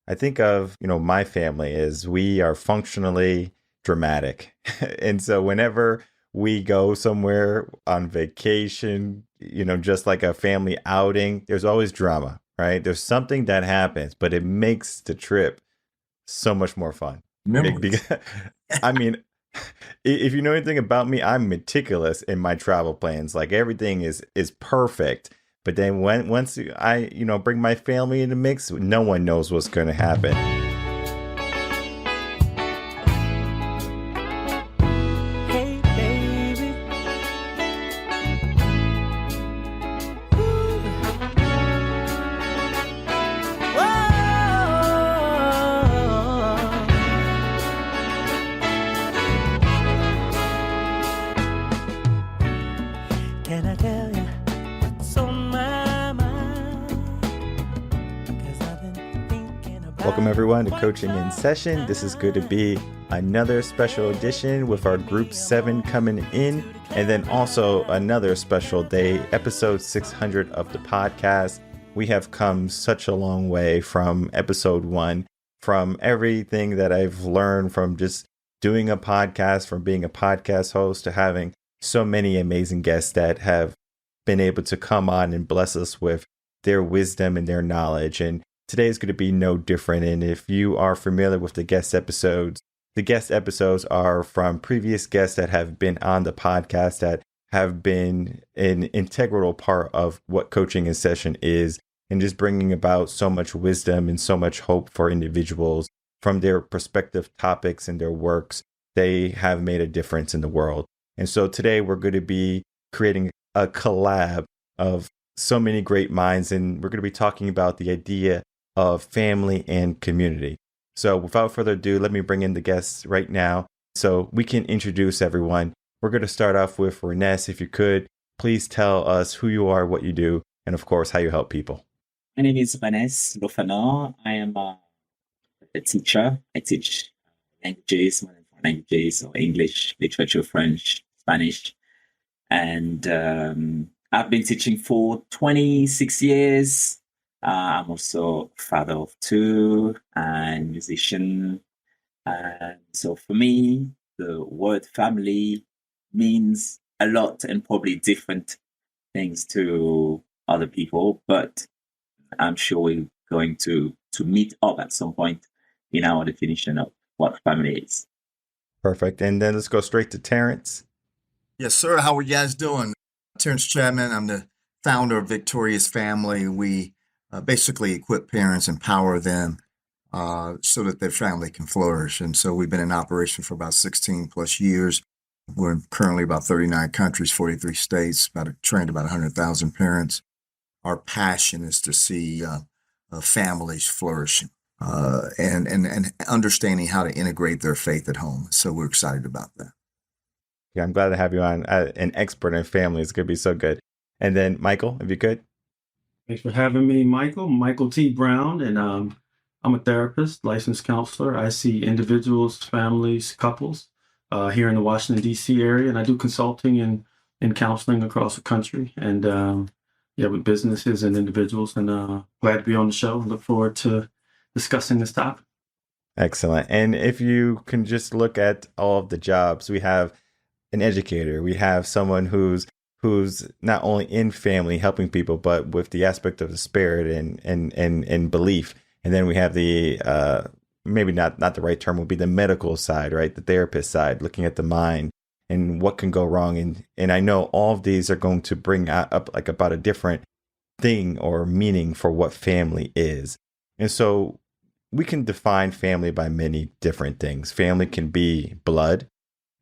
I think of, my family is we are functionally dramatic. And so whenever we go somewhere on vacation, just like a family outing, there's always drama, right? There's something that happens, but it makes the trip so much more fun. Memories. Because, I mean, if you know anything about me, I'm meticulous in my travel plans. Like everything is perfect. But then once I bring my family in the mix, no one knows what's going to happen. Hey, baby. Can I tell you what's on my mind? 'Cause I've been thinking about Welcome everyone to quite Coaching in some Session. This is good to be another special edition with our Group 7 coming in, and then also another special day, episode 600 of the podcast. We have come such a long way from episode 1, from everything that I've learned from just doing a podcast, from being a podcast host, to having so many amazing guests that have been able to come on and bless us with their wisdom and their knowledge. And today is going to be no different. And if you are familiar with the guest episodes are from previous guests that have been on the podcast that have been an integral part of what Coaching in Session is, and just bringing about so much wisdom and so much hope for individuals from their perspective topics and their works. They have made a difference in the world. And so today we're going to be creating a collab of so many great minds, and we're going to be talking about the idea of family and community. So without further ado, let me bring in the guests right now so we can introduce everyone. We're going to start off with Renes. If you could, please tell us who you are, what you do, and of course, how you help people. My name is Renes Lophanor. I am a teacher. I teach languages, more than four languages, so English, literature, French, Spanish. And I've been teaching for 26 years. I'm also father of two and musician. And so for me, the word family means a lot and probably different things to other people, but I'm sure we're going to meet up at some point in our definition of what family is. Perfect. And then let's go straight to Terence. Yes, sir. How are you guys doing? Terence Chatmon. I'm the founder of Victorious Family. We basically equip parents, empower them so that their family can flourish. And so we've been in operation for about 16 plus years. We're in currently about 39 countries, 43 states, trained about 100,000 parents. Our passion is to see families flourishing and understanding how to integrate their faith at home. So we're excited about that. Yeah, I'm glad to have you on. An expert in family is going to be so good. And then Michael, if you could. Thanks for having me, Michael. Michael T. Brown, and I'm a therapist, licensed counselor. I see individuals, families, couples here in the Washington, D.C. area, and I do consulting and counseling across the country, and with businesses and individuals. And glad to be on the show. Look forward to discussing this topic. Excellent. And if you can just look at all of the jobs, we have an educator, we have someone who's not only in family helping people, but with the aspect of the spirit and belief. And then we have the maybe not the right term would be the medical side, right? The therapist side, looking at the mind and what can go wrong. And I know all of these are going to bring up like about a different thing or meaning for what family is. And so we can define family by many different things. Family can be blood.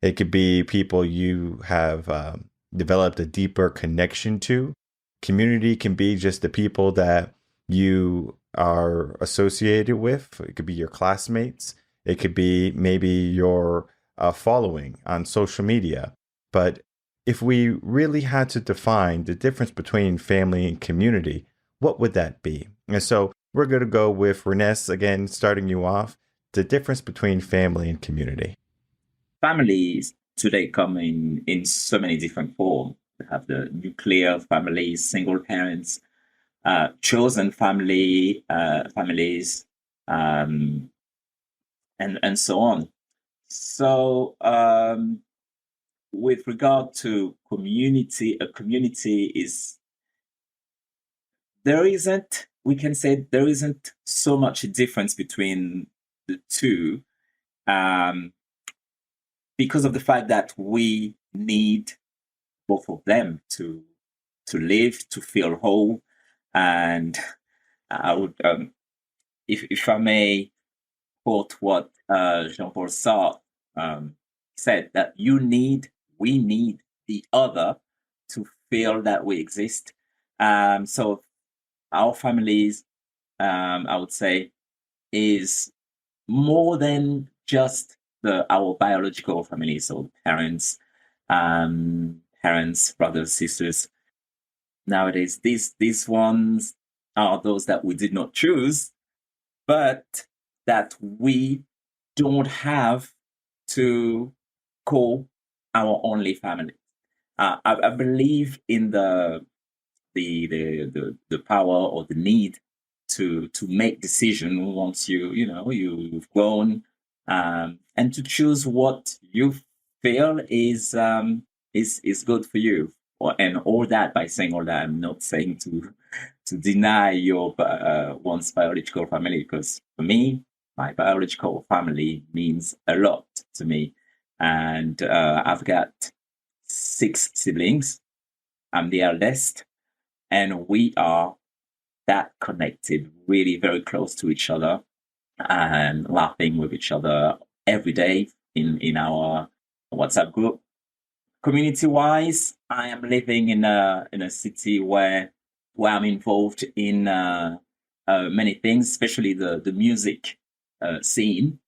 It could be people you have developed a deeper connection to. Community can be just the people that you are associated with. It could be your classmates. It could be maybe your following on social media. But if we really had to define the difference between family and community, what would that be? And so we're going to go with Renes again, starting you off. The difference between family and community. Families today come in so many different forms. We have the nuclear families, single parents, chosen families, and so on. So, with regard to community, a community is we can say there isn't so much difference between the two, um, because of the fact that we need both of them to live, to feel whole. And I would, if I may quote what Jean-Paul Sartre said, that we need the other to feel that we exist. So our families, I would say, is more than just our biological family. So parents, brothers, sisters. Nowadays, these ones are those that we did not choose, but that we don't have to call our only family. I believe in the power or the need to make decision once you've grown, and to choose what you feel is good for you. And all that, by saying all that, I'm not saying to deny your one's biological family, because for me, my biological family means a lot to me. And I've got 6 siblings. I'm the eldest, and we are that connected, really very close to each other, and laughing with each other every day in our WhatsApp group. Community-wise, I am living in a city where I'm involved in many things, especially the music scene.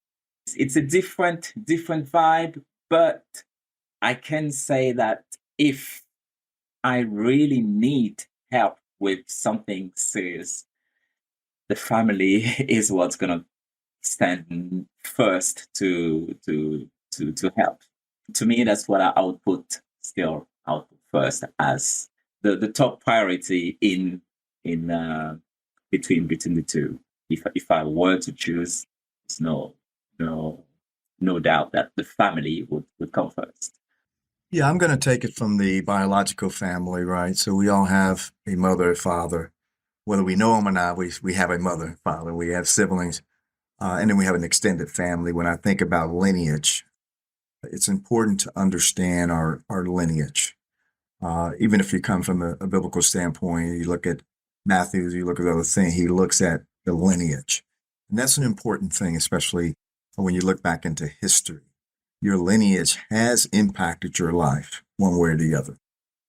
It's a different vibe, but I can say that if I really need help with something serious, the family is what's gonna stand first to help. To me, that's what I would put first as the top priority in between the two. If I were to choose, there's no doubt that the family would come first. Yeah, I'm going to take it from the biological family, right? So we all have a mother and father. Whether we know them or not, we have a mother and father. We have siblings, and then we have an extended family. When I think about lineage, it's important to understand our lineage. Even if you come from a biblical standpoint, you look at Matthew, you look at other things, he looks at the lineage. And that's an important thing, especially when you look back into history. Your lineage has impacted your life one way or the other.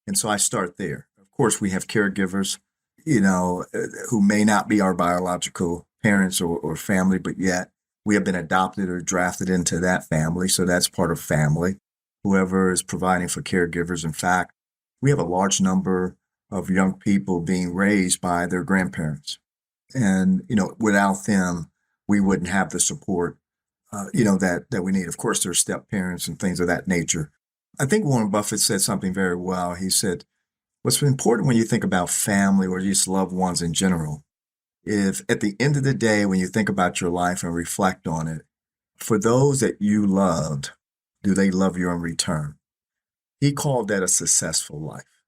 And so I start there. Of course, we have caregivers, who may not be our biological parents or family, but yet we have been adopted or drafted into that family. So that's part of family. Whoever is providing for caregivers. In fact, we have a large number of young people being raised by their grandparents. And, without them, we wouldn't have the support that we need. Of course, there's step parents and things of that nature. I think Warren Buffett said something very well. He said, what's important when you think about family or just loved ones in general, if at the end of the day, when you think about your life and reflect on it, for those that you loved, do they love you in return? He called that a successful life.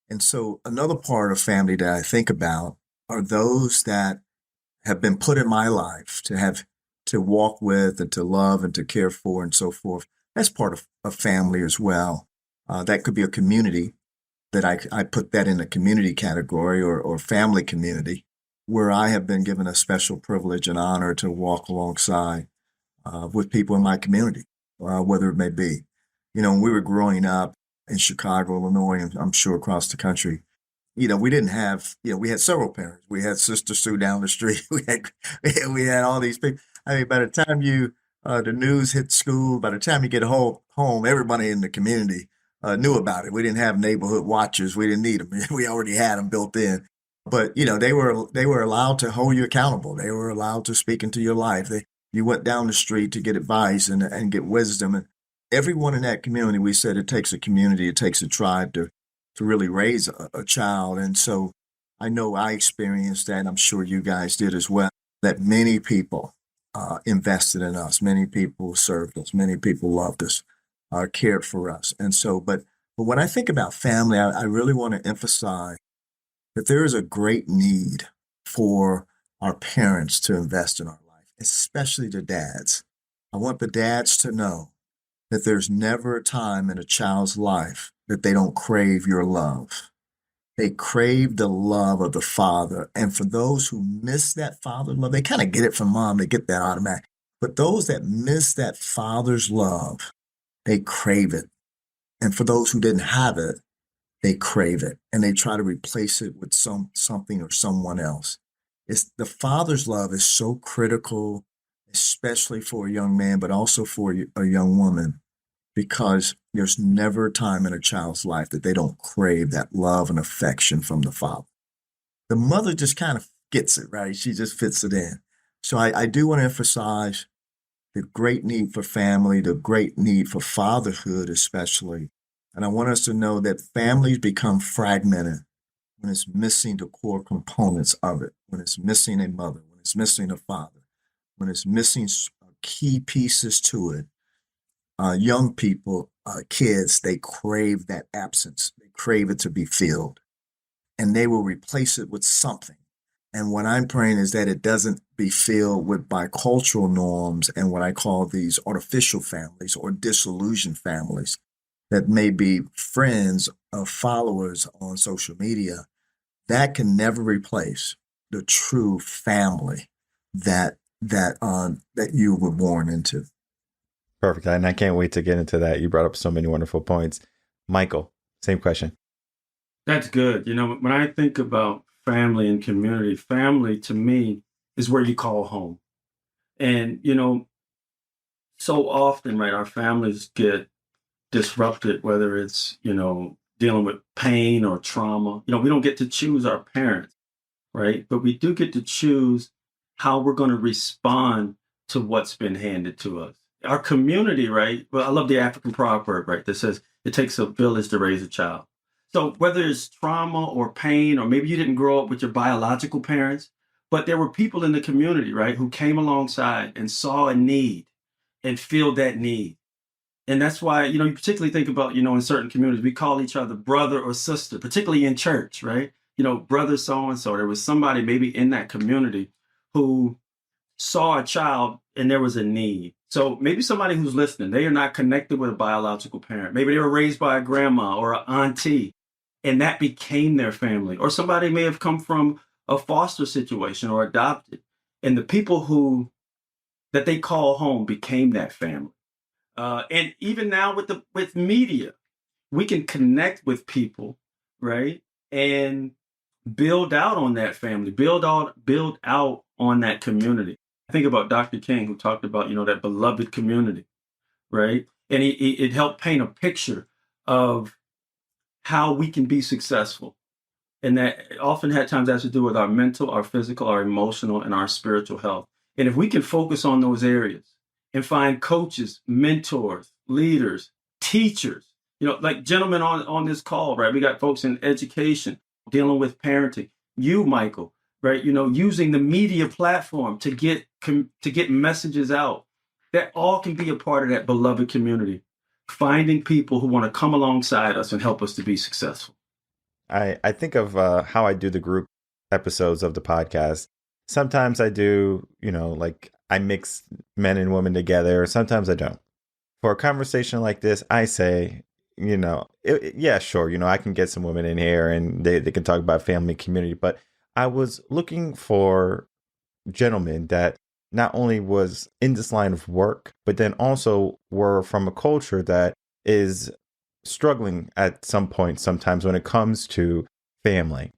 And so another part of family that I think about are those that have been put in my life to walk with and to love and to care for and so forth. That's part of family as well. That could be a community that I put that in a community category or family community where I have been given a special privilege and honor to walk alongside with people in my community, whether it may be. When we were growing up in Chicago, Illinois, and I'm sure across the country, we didn't have, we had several parents. We had Sister Sue down the street. We had all these people. I mean, by the time the news hit school, by the time you get home, everybody in the community knew about it. We didn't have neighborhood watchers. We didn't need them. We already had them built in. But, they were allowed to hold you accountable. They were allowed to speak into your life. You went down the street to get advice and get wisdom. And everyone in that community, we said it takes a community, it takes a tribe to really raise a child. And so I know I experienced that, and I'm sure you guys did as well. that many people invested in us, many people served us, many people loved us, cared for us. And so, but when I think about family, I really want to emphasize that there is a great need for our parents to invest in our life, especially the dads. I want the dads to know that there's never a time in a child's life that they don't crave your love. They crave the love of the father. And for those who miss that father love, they kind of get it from mom, they get that automatic. But those that miss that father's love, they crave it. And for those who didn't have it, they crave it and they try to replace it with something or someone else. It's the father's love is so critical, especially for a young man, but also for a young woman, because there's never a time in a child's life that they don't crave that love and affection from the father. The mother just kind of gets it, right? She just fits it in. So I do want to emphasize the great need for family, the great need for fatherhood, especially. And I want us to know that families become fragmented when it's missing the core components of it, when it's missing a mother, when it's missing a father, when it's missing key pieces to it. Young people, kids, they crave that absence. They crave it to be filled, and they will replace it with something. And what I'm praying is that it doesn't be filled with bicultural norms and what I call these artificial families or disillusioned families that may be friends of followers on social media. That can never replace the true family that you were born into. Perfect. And I can't wait to get into that. You brought up so many wonderful points. Michael, same question. That's good. When I think about family and community, family to me is where you call home. And, so often, right, our families get disrupted, whether it's, dealing with pain or trauma. We don't get to choose our parents, right? But we do get to choose how we're going to respond to what's been handed to us. Our community, right? Well, I love the African proverb, right, that says it takes a village to raise a child. So whether it's trauma or pain, or maybe you didn't grow up with your biological parents, but there were people in the community, right, who came alongside and saw a need and filled that need. And that's why, you particularly think about, in certain communities, we call each other brother or sister, particularly in church, right? Brother so-and-so. There was somebody maybe in that community who saw a child and there was a need. So maybe somebody who's listening, they are not connected with a biological parent. Maybe they were raised by a grandma or an auntie, and that became their family. Or somebody may have come from a foster situation or adopted. And the people that they call home became that family. And even now with media, we can connect with people, right? And build out on that family, build out on that community. I think about Dr. King, who talked about, that beloved community, right? And it helped paint a picture of how we can be successful. And that often had times has to do with our mental, our physical, our emotional, and our spiritual health. And if we can focus on those areas and find coaches, mentors, leaders, teachers, like gentlemen on this call, right? We got folks in education, dealing with parenting. You, Michael, right? Using the media platform to get messages out. That all can be a part of that beloved community. Finding people who want to come alongside us and help us to be successful. I think of how I do the group episodes of the podcast. Sometimes I do, like I mix men and women together. Sometimes I don't. For a conversation like this, I say, yeah, sure. I can get some women in here and they can talk about family and community. But I was looking for gentlemen that not only was in this line of work, but then also were from a culture that is struggling at some point sometimes when it comes to family.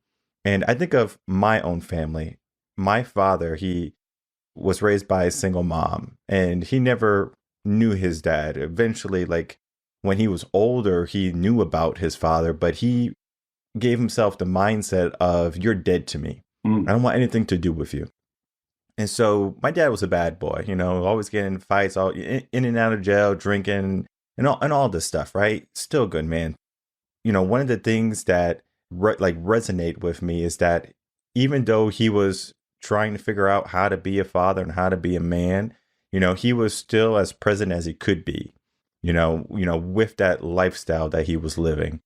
And I think of my own family. My father, he was raised by a single mom and he never knew his dad. Eventually, like when he was older, he knew about his father, but he gave himself the mindset of, you're dead to me. I don't want anything to do with you. And so my dad was a bad boy, always getting in fights, all in and out of jail, drinking and all this stuff, right? Still a good man. One of the things that resonate with me is that even though he was trying to figure out how to be a father and how to be a man, he was still as present as he could be, with that lifestyle that he was living.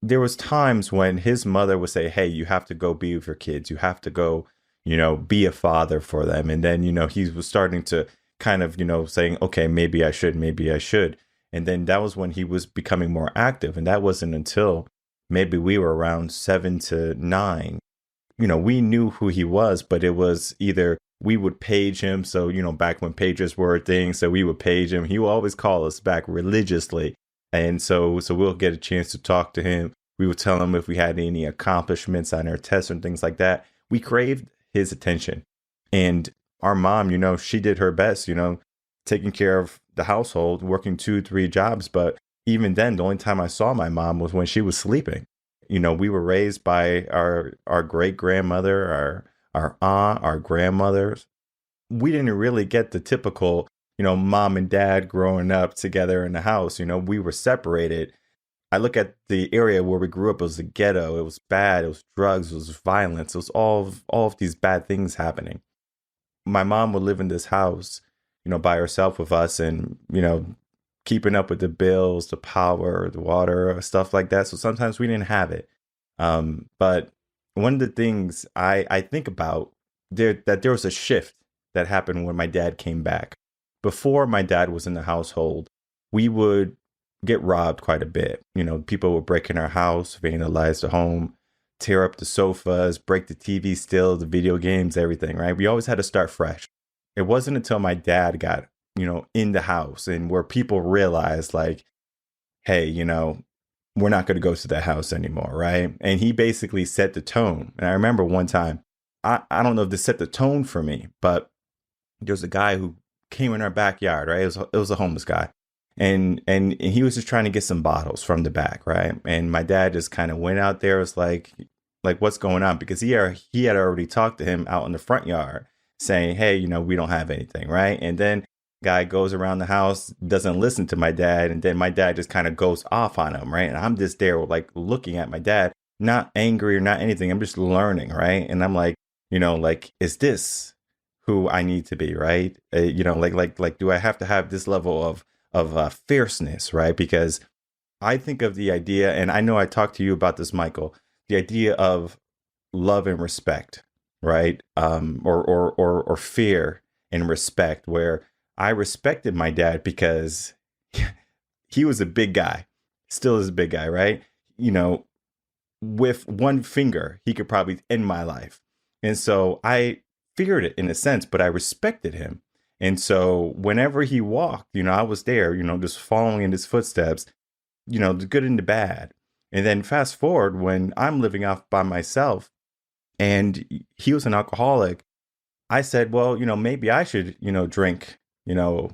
There was times when his mother would say, hey, you have to go be with your kids. You have to go, be a father for them. And then, he was starting to kind of, saying, okay, maybe I should. And then that was when he was becoming more active. And that wasn't until maybe we were around 7 to 9. We knew who he was, but it was either we would page him. So, back when pagers were a thing, so we would page him. He would always call us back religiously. And so we'll get a chance to talk to him. We would tell him if we had any accomplishments on our tests and things like that. We craved his attention. And our mom, she did her best, taking care of the household, working 2-3 jobs. But even then, the only time I saw my mom was when she was sleeping. We were raised by our great grandmother, our aunt, our grandmothers. We didn't really get the typical, mom and dad growing up together in the house. We were separated. I look at the area where we grew up. It was the ghetto. It was bad. It was drugs. It was violence. It was all of these bad things happening. My mom would live in this house, by herself with us, and keeping up with the bills, the power, the water, stuff like that. So sometimes we didn't have it. But one of the things I think about that there was a shift that happened when my dad came back. Before my dad was in the household, we would get robbed quite a bit. People would break in our house, vandalize the home, tear up the sofas, break the TV, steal the video games, everything, right? We always had to start fresh. It wasn't until my dad got, in the house and where people realized like, hey, we're not going to go to that house anymore, right? And he basically set the tone. And I remember one time, I don't know if this set the tone for me, but there was a guy who came in our backyard, right? It was a homeless guy. And he was just trying to get some bottles from the back, right? And my dad just kind of went out there. It was like what's going on? Because he had already talked to him out in the front yard saying, hey, we don't have anything, right? And then guy goes around the house, doesn't listen to my dad, and then my dad just kind of goes off on him, right? And I'm just there like looking at my dad, not angry or not anything. I'm just learning, right? And I'm like, is this who I need to be, right? Like do I have to have this level of fierceness, right? Because I think of the idea, and I know I talked to you about this, Michael, the idea of love and respect, right? Or fear and respect, where I respected my dad because he was a big guy, still is a big guy, right? With one finger, he could probably end my life. And so I feared it in a sense, but I respected him. And so whenever he walked, I was there, just following in his footsteps, the good and the bad. And then fast forward when I'm living off by myself and he was an alcoholic, I said, well, maybe I should, drink, a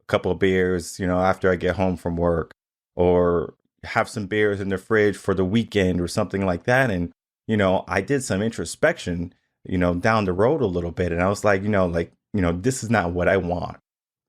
couple of beers, after I get home from work, or have some beers in the fridge for the weekend or something like that. And, I did some introspection, down the road a little bit. And I was like, this is not what I want.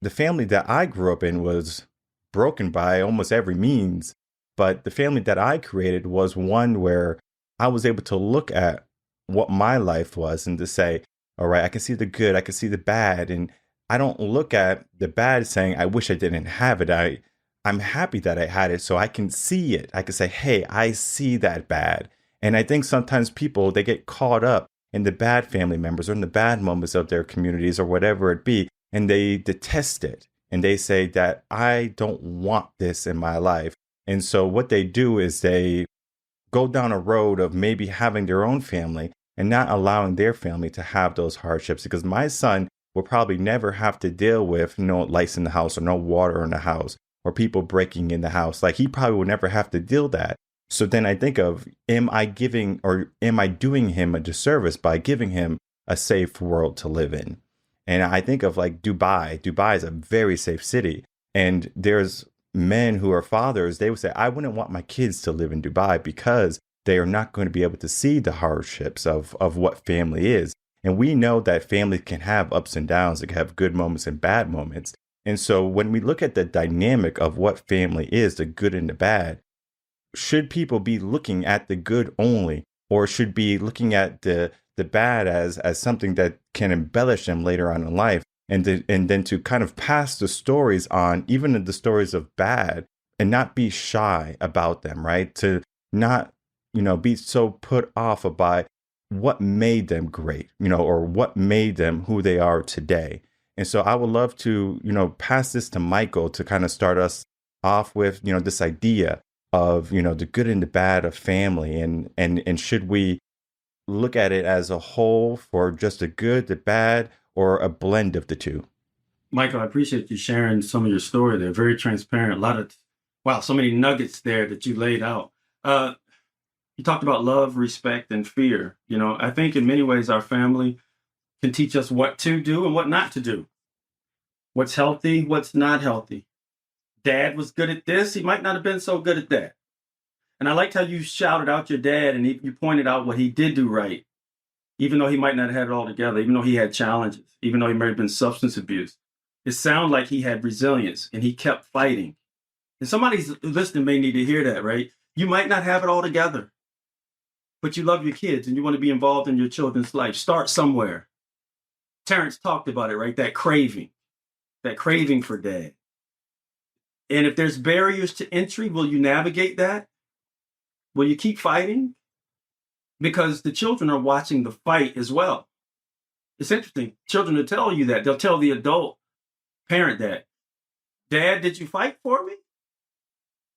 The family that I grew up in was broken by almost every means. But the family that I created was one where I was able to look at what my life was and to say, all right, I can see the good, I can see the bad. And I don't look at the bad saying, I wish I didn't have it. I'm happy that I had it so I can see it. I can say, hey, I see that bad. And I think sometimes people, they get caught up in the bad family members or in the bad moments of their communities or whatever it be, and they detest it. And they say that I don't want this in my life. And so what they do is they go down a road of maybe having their own family and not allowing their family to have those hardships, because my son will probably never have to deal with no lights in the house or no water in the house or people breaking in the house. Like he probably will never have to deal that. So then I think of, am I doing him a disservice by giving him a safe world to live in? And I think of like Dubai. Dubai is a very safe city. And there's men who are fathers, they would say, I wouldn't want my kids to live in Dubai because they are not going to be able to see the hardships of what family is. And we know that family can have ups and downs. It can have good moments and bad moments. And so when we look at the dynamic of what family is, the good and the bad, should people be looking at the good only, or should be looking at the the bad as something that can embellish them later on in life, and then to kind of pass the stories on, even the stories of bad, and not be shy about them, right? To not, be so put off by what made them great, or what made them who they are today. And so I would love to, pass this to Michael to kind of start us off with, this idea of, the good and the bad of family, and should we look at it as a whole for just the good, the bad, or a blend of the two? Michael, I appreciate you sharing some of your story. They're very transparent. So many nuggets there that you laid out. You talked about love, respect, and fear. I think in many ways our family can teach us what to do and what not to do. What's healthy, what's not healthy. Dad was good at this. He might not have been so good at that. And I liked how you shouted out your dad and you pointed out what he did do right, even though he might not have had it all together, even though he had challenges, even though he may have been substance abuse. It sounded like he had resilience and he kept fighting. And somebody listening may need to hear that, right? You might not have it all together, but you love your kids and you want to be involved in your children's life. Start somewhere. Terence talked about it, right? That craving for dad. And if there's barriers to entry, will you navigate that? Will you keep fighting? Because the children are watching the fight as well. It's interesting. Children will tell you that. They'll tell the adult parent that. Dad, did you fight for me?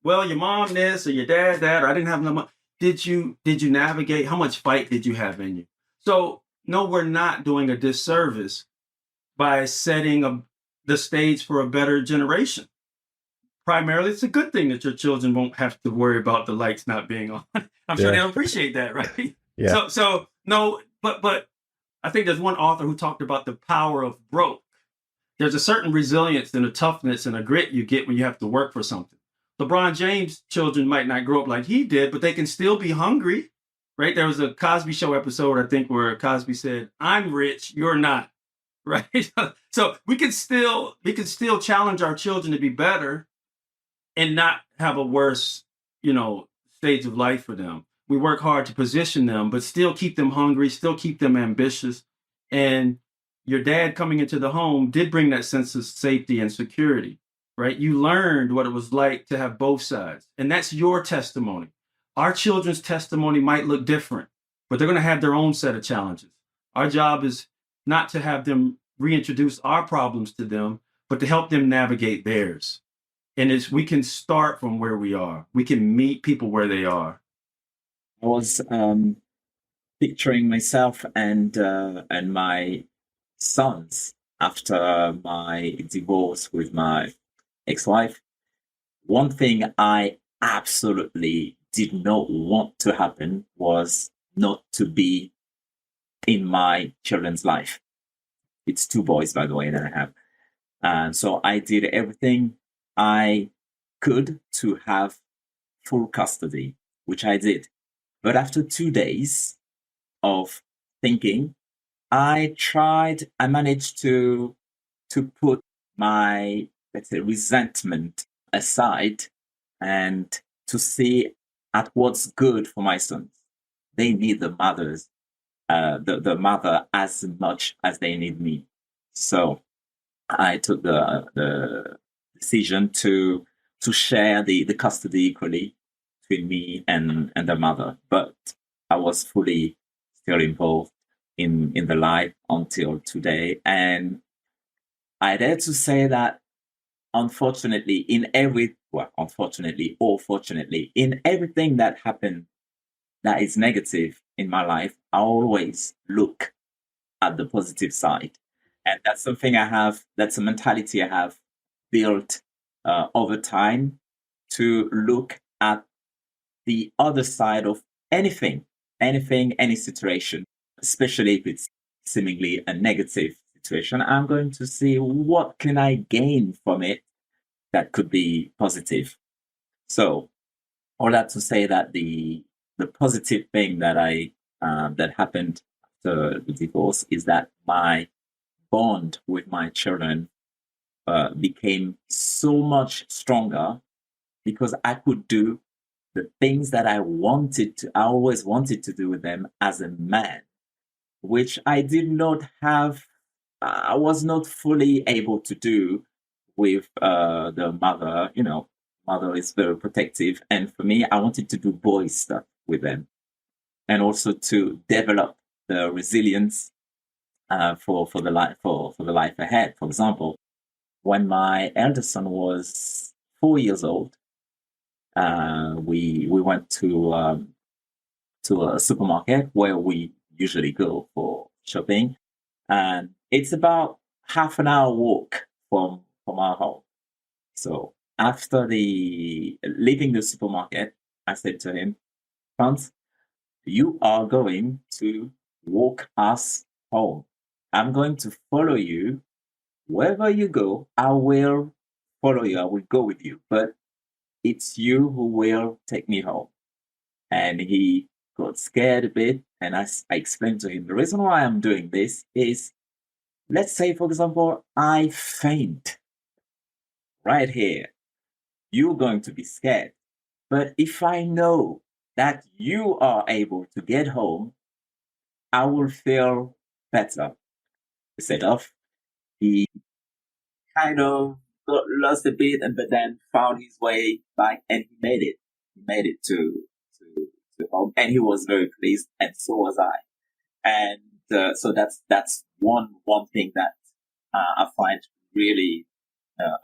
Well, your mom this, or your dad that, or I didn't have no money. Did you navigate? How much fight did you have in you? So, no, we're not doing a disservice by setting the stage for a better generation. Primarily, it's a good thing that your children won't have to worry about the lights not being on. I'm sure they'll appreciate that, right? Yeah. So no, but I think there's one author who talked about the power of broke. There's a certain resilience and a toughness and a grit you get when you have to work for something. LeBron James' children might not grow up like he did, but they can still be hungry, right? There was a Cosby Show episode, I think, where Cosby said, "I'm rich, you're not," right? So we can still challenge our children to be better and not have a worse, stage of life for them. We work hard to position them, but still keep them hungry, still keep them ambitious. And your dad coming into the home did bring that sense of safety and security, right? You learned what it was like to have both sides. And that's your testimony. Our children's testimony might look different, but they're going to have their own set of challenges. Our job is not to have them reintroduce our problems to them, but to help them navigate theirs. And we can start from where we are. We can meet people where they are. I was picturing myself and my sons after my divorce with my ex-wife. One thing I absolutely did not want to happen was not to be in my children's life. It's 2 boys, by the way, that I have. And so I did everything I could to have full custody, which I did. But after 2 days of thinking, I managed to put my, let's say, resentment aside and to see at what's good for my sons. They need the mother as much as they need me. So I took the decision to share the custody equally between me and the mother. But I was fully still involved in the life until today. And I dare to say that unfortunately or fortunately, in everything that happened that is negative in my life, I always look at the positive side. And that's something that's a mentality I have built over time, to look at the other side of anything, any situation, especially if it's seemingly a negative situation. I'm going to see what can I gain from it that could be positive. So all that to say that the positive thing that that happened after the divorce is that my bond with my children became so much stronger, because I could do the things that I always wanted to do with them as a man which I did not have, I was not fully able to do with the mother. Mother is very protective. And for me, I wanted to do boy stuff with them and also to develop the resilience for the life ahead. For example, when my eldest son was 4 years old, we went to a supermarket where we usually go for shopping, and it's about half an hour walk from our home. So after the leaving the supermarket, I said to him, "Franz, you are going to walk us home. I'm going to follow you wherever you go. I will follow you. I will go with you, but it's you who will take me home." And he got scared a bit. And I explained to him the reason why I'm doing this is, let's say, for example, I faint right here. You're going to be scared. But if I know that you are able to get home, I will feel better. Instead of, he kind of got lost a bit, but then found his way back, and he made it. He made it to home, and he was very pleased, and so was I. And so that's one thing that I find really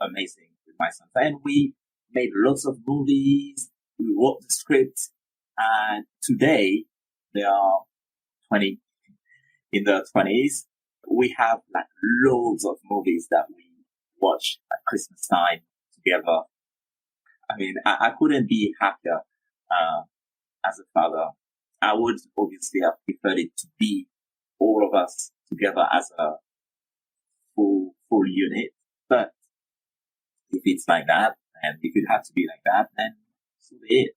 amazing with my son. And we made lots of movies. We wrote the script, and today they are 20 in their 20s. We have like loads of movies that we watch at Christmas time together. I mean, I couldn't be happier as a father. I would obviously have preferred it to be all of us together as a full unit. But if it's like that, and if it had to be like that, then so be it.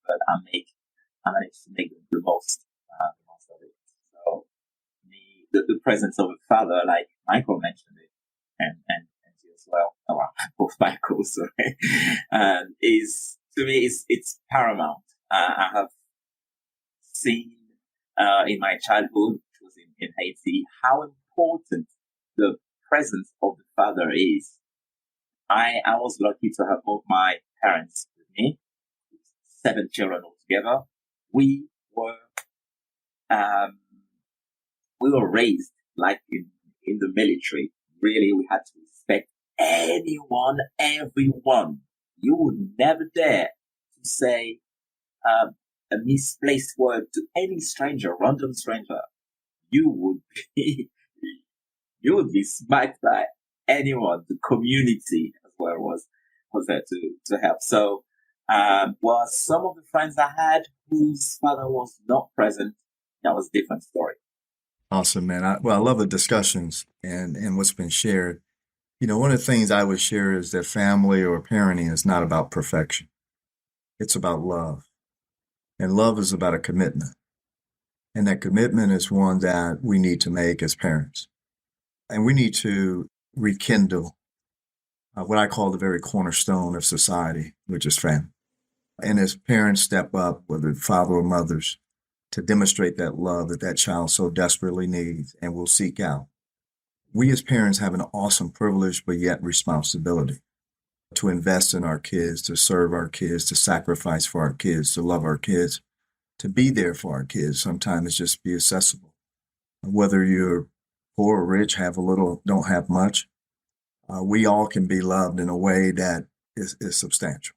But I managed to make the most of it. So the presence of a father, like Michael mentioned it, and you as well, both Michael, sorry, is, to me, it's paramount. I have seen in my childhood, which was in Haiti, how important the presence of the father is. I was lucky to have both my parents with me, 7 children altogether. We were raised like in the military. Really, we had to respect anyone, everyone. You would never dare to say a misplaced word to any stranger, random stranger. You would be smacked by anyone. The community as well was there to help. So, was some of the friends I had whose father was not present, that was a different story. Awesome, man. I love the discussions and what's been shared. One of the things I would share is that family or parenting is not about perfection. It's about love. And love is about a commitment. And that commitment is one that we need to make as parents. And we need to rekindle what I call the very cornerstone of society, which is family. And as parents step up, whether father or mothers, to demonstrate that love that child so desperately needs and will seek out. We as parents have an awesome privilege, but yet responsibility to invest in our kids, to serve our kids, to sacrifice for our kids, to love our kids, to be there for our kids. Sometimes it's just be accessible. Whether you're poor or rich, have a little, don't have much, we all can be loved in a way that is substantial.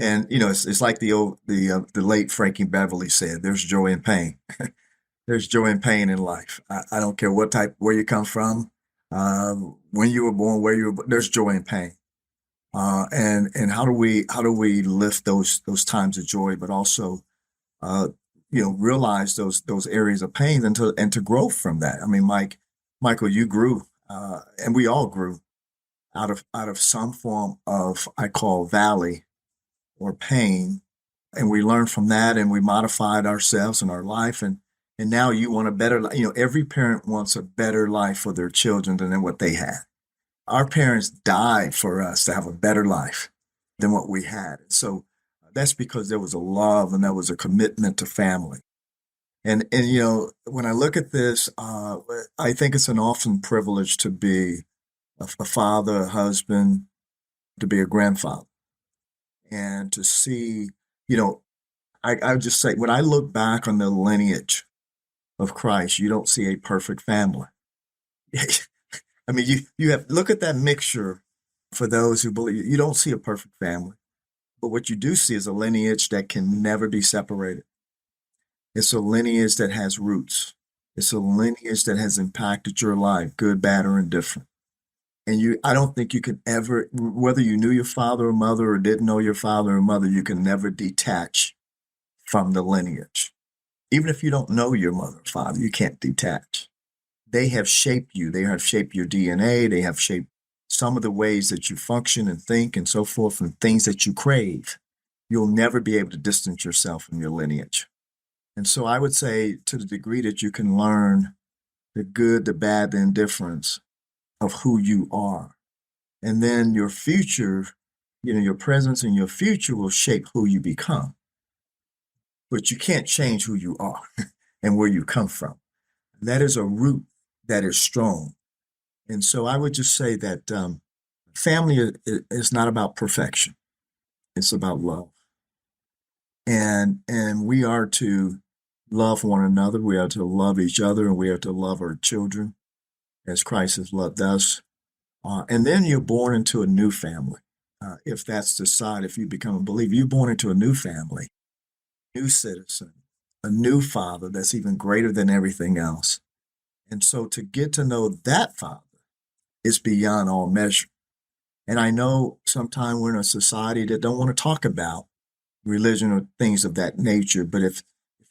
And, it's like the late Frankie Beverly said, there's joy and pain. There's joy and pain in life. I don't care where you come from, when you were born, there's joy and pain. And how do we lift those times of joy, but also, realize those areas of pain and to grow from that. I mean, Michael, you grew, and we all grew out of some form of, I call, valley or pain. And we learned from that, and we modified ourselves and our life. And now you want a better life. Every parent wants a better life for their children than what they had. Our parents died for us to have a better life than what we had. So that's because there was a love and there was a commitment to family. And you know, when I look at this, I think it's an awesome privilege to be a father, a husband, to be a grandfather, and to see, you know, I would just say when I look back on the lineage of Christ, you don't see a perfect family. I mean, you have look at that mixture for those who believe you don't see a perfect family, but what you do see is a lineage that can never be separated. It's a lineage that has roots. It's a lineage that has impacted your life, good, bad, or indifferent. And I don't think you can ever, whether you knew your father or mother or didn't know your father or mother, you can never detach from the lineage. Even if you don't know your mother or father, you can't detach. They have shaped you. They have shaped your DNA. They have shaped some of the ways that you function and think and so forth, and things that you crave. You'll never be able to distance yourself from your lineage. And so I would say, to the degree that you can learn the good, the bad, the indifference of who you are, and then your future, you know, your presence and your future will shape who you become. But you can't change who you are and where you come from. That is a root that is strong. And so I would just say that family is not about perfection. It's about love. And we are to love one another. We are to love each other, and we are to love our children as Christ has loved us. And then you're born into a new family. If that's the side, if you become a believer, you're born into a new family, new citizen, a new father that's even greater than everything else. And so to get to know that father is beyond all measure. And I know sometimes we're in a society that don't want to talk about religion or things of that nature. But if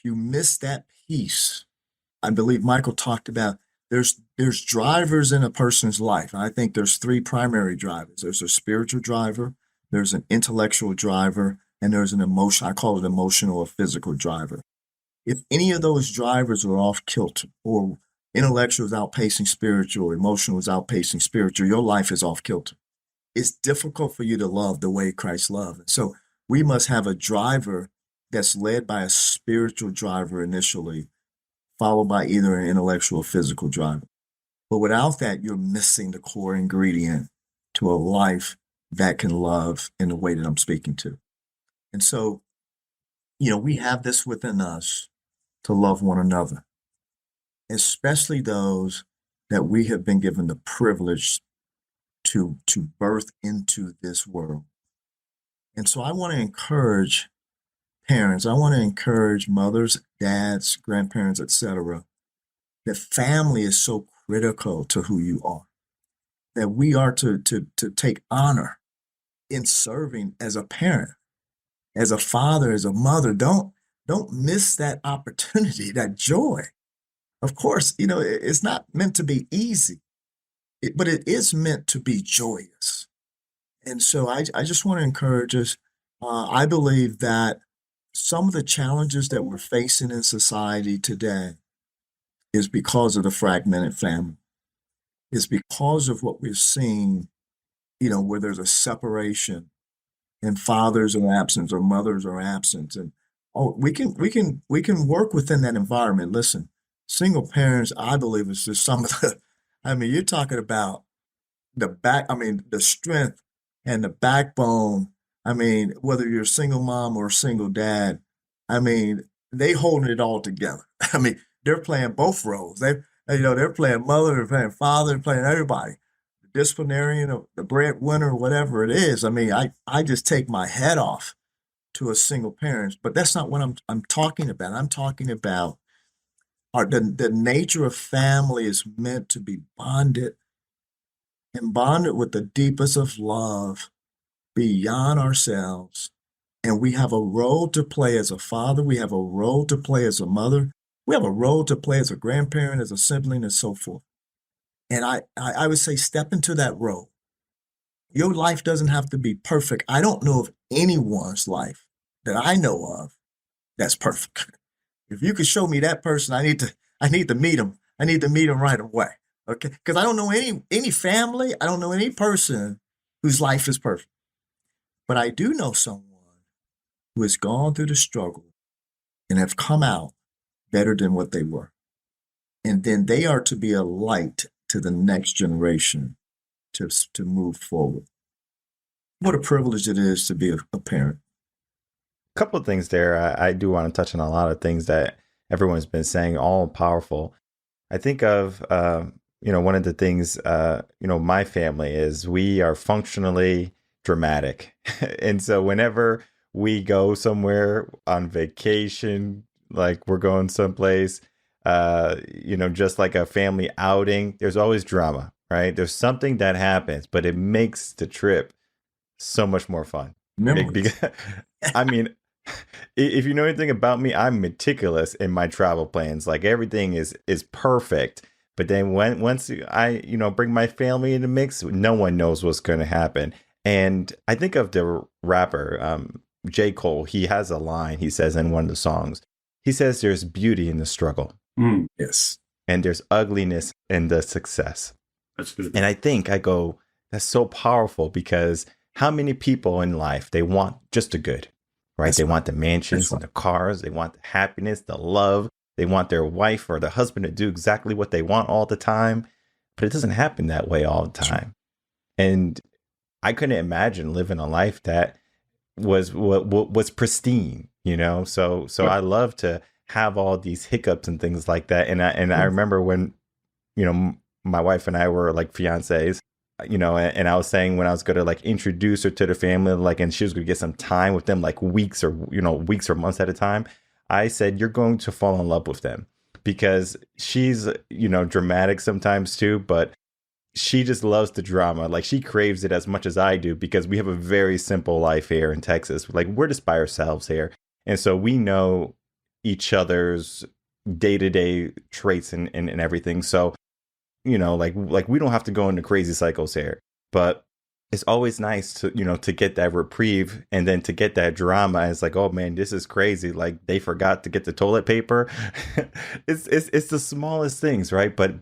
you miss that piece, I believe Michael talked about there's drivers in a person's life. I think there's three primary drivers. There's a spiritual driver, there's an intellectual driver, and there's an I call it emotional or physical driver. If any of those drivers are off kilter, or intellectual is outpacing spiritual, emotional is outpacing spiritual, your life is off kilter. It's difficult for you to love the way Christ loved. So we must have a driver that's led by a spiritual driver initially, followed by either an intellectual or physical driver. But without that, you're missing the core ingredient to a life that can love in the way that I'm speaking to. And so, you know, we have this within us to love one another, especially those that we have been given the privilege to birth into this world. And so I want to encourage parents, I want to encourage mothers, dads, grandparents, etc., that family is so critical to who you are, that we are to take honor in serving as a parent, as a father, as a mother. Don't miss that opportunity, that joy. Of course, you know, it's not meant to be easy, but it is meant to be joyous. And so I just want to encourage us. I believe that some of the challenges that we're facing in society today is because of the fragmented family. It's because of what we're seeing, you know, where there's a separation and fathers are absent or mothers are absent. And we can work within that environment. Listen, single parents, I believe, is just some of the, I mean, you're talking about the strength and the backbone. I mean, whether you're a single mom or a single dad, I mean, they holding it all together. I mean, they're playing both roles. They're playing mother, they're playing father, they're playing everybody. The disciplinarian, or the breadwinner, whatever it is. I mean, I just take my head off to a single parent, but that's not what I'm talking about. I'm talking about the nature of family is meant to be bonded and bonded with the deepest of love beyond ourselves. And we have a role to play as a father. We have a role to play as a mother. We have a role to play as a grandparent, as a sibling, and so forth. And I would say step into that role. Your life doesn't have to be perfect. I don't know of anyone's life that I know of that's perfect. If you could show me that person, I need to meet him. I need to meet him right away. Okay? Because I don't know any family, I don't know any person whose life is perfect. But I do know someone who has gone through the struggle and have come out better than what they were. And then they are to be a light to the next generation to move forward. What a privilege it is to be a parent. Couple of things there. I do want to touch on a lot of things that everyone's been saying, all powerful. I think of, one of the things, my family is we are functionally dramatic. And so whenever we go somewhere on vacation, like we're going someplace, just like a family outing, there's always drama, right? There's something that happens, but it makes the trip so much more fun. Memories. I mean, if you know anything about me, I'm meticulous in my travel plans. Like everything is perfect. But then once I bring my family in the mix, no one knows what's going to happen. And I think of the rapper J. Cole. He has a line he says in one of the songs. He says there's beauty in the struggle. Yes. And there's ugliness in the success. That's good. And I think that's so powerful, because how many people in life, they want just the good, right? That's They right. want the mansions and the cars. They want the happiness, the love. They want their wife or the husband to do exactly what they want all the time. But it doesn't happen that way all the time. And I couldn't imagine living a life that was pristine, So I love to have all these hiccups and things like that. And I remember when, my wife and I were like fiancés, and I was saying when I was going to like introduce her to the family, like, and she was going to get some time with them, like weeks or months at a time. I said, you're going to fall in love with them, because she's, dramatic sometimes too, but she just loves the drama. Like she craves it as much as I do, because we have a very simple life here in Texas. Like we're just by ourselves here. And so we know each other's day-to-day traits and everything. So, like we don't have to go into crazy cycles here, but it's always nice to, to get that reprieve, and then to get that drama. It's like, oh man, this is crazy. Like they forgot to get the toilet paper. It's the smallest things, right? But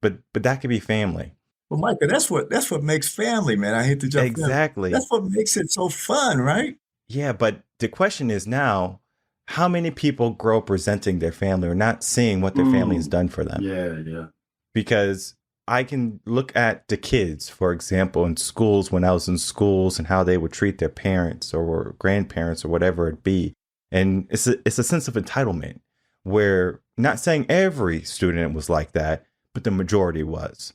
that could be family. Well, Micah, that's what makes family, man. I hate to jump in. Exactly. That's what makes it so fun, right? Yeah, but the question is now, how many people grow up resenting their family or not seeing what their family has done for them? Yeah. Because I can look at the kids, for example, in schools, when I was in schools, and how they would treat their parents or grandparents or whatever it be. And it's a sense of entitlement, where, not saying every student was like that, but the majority was.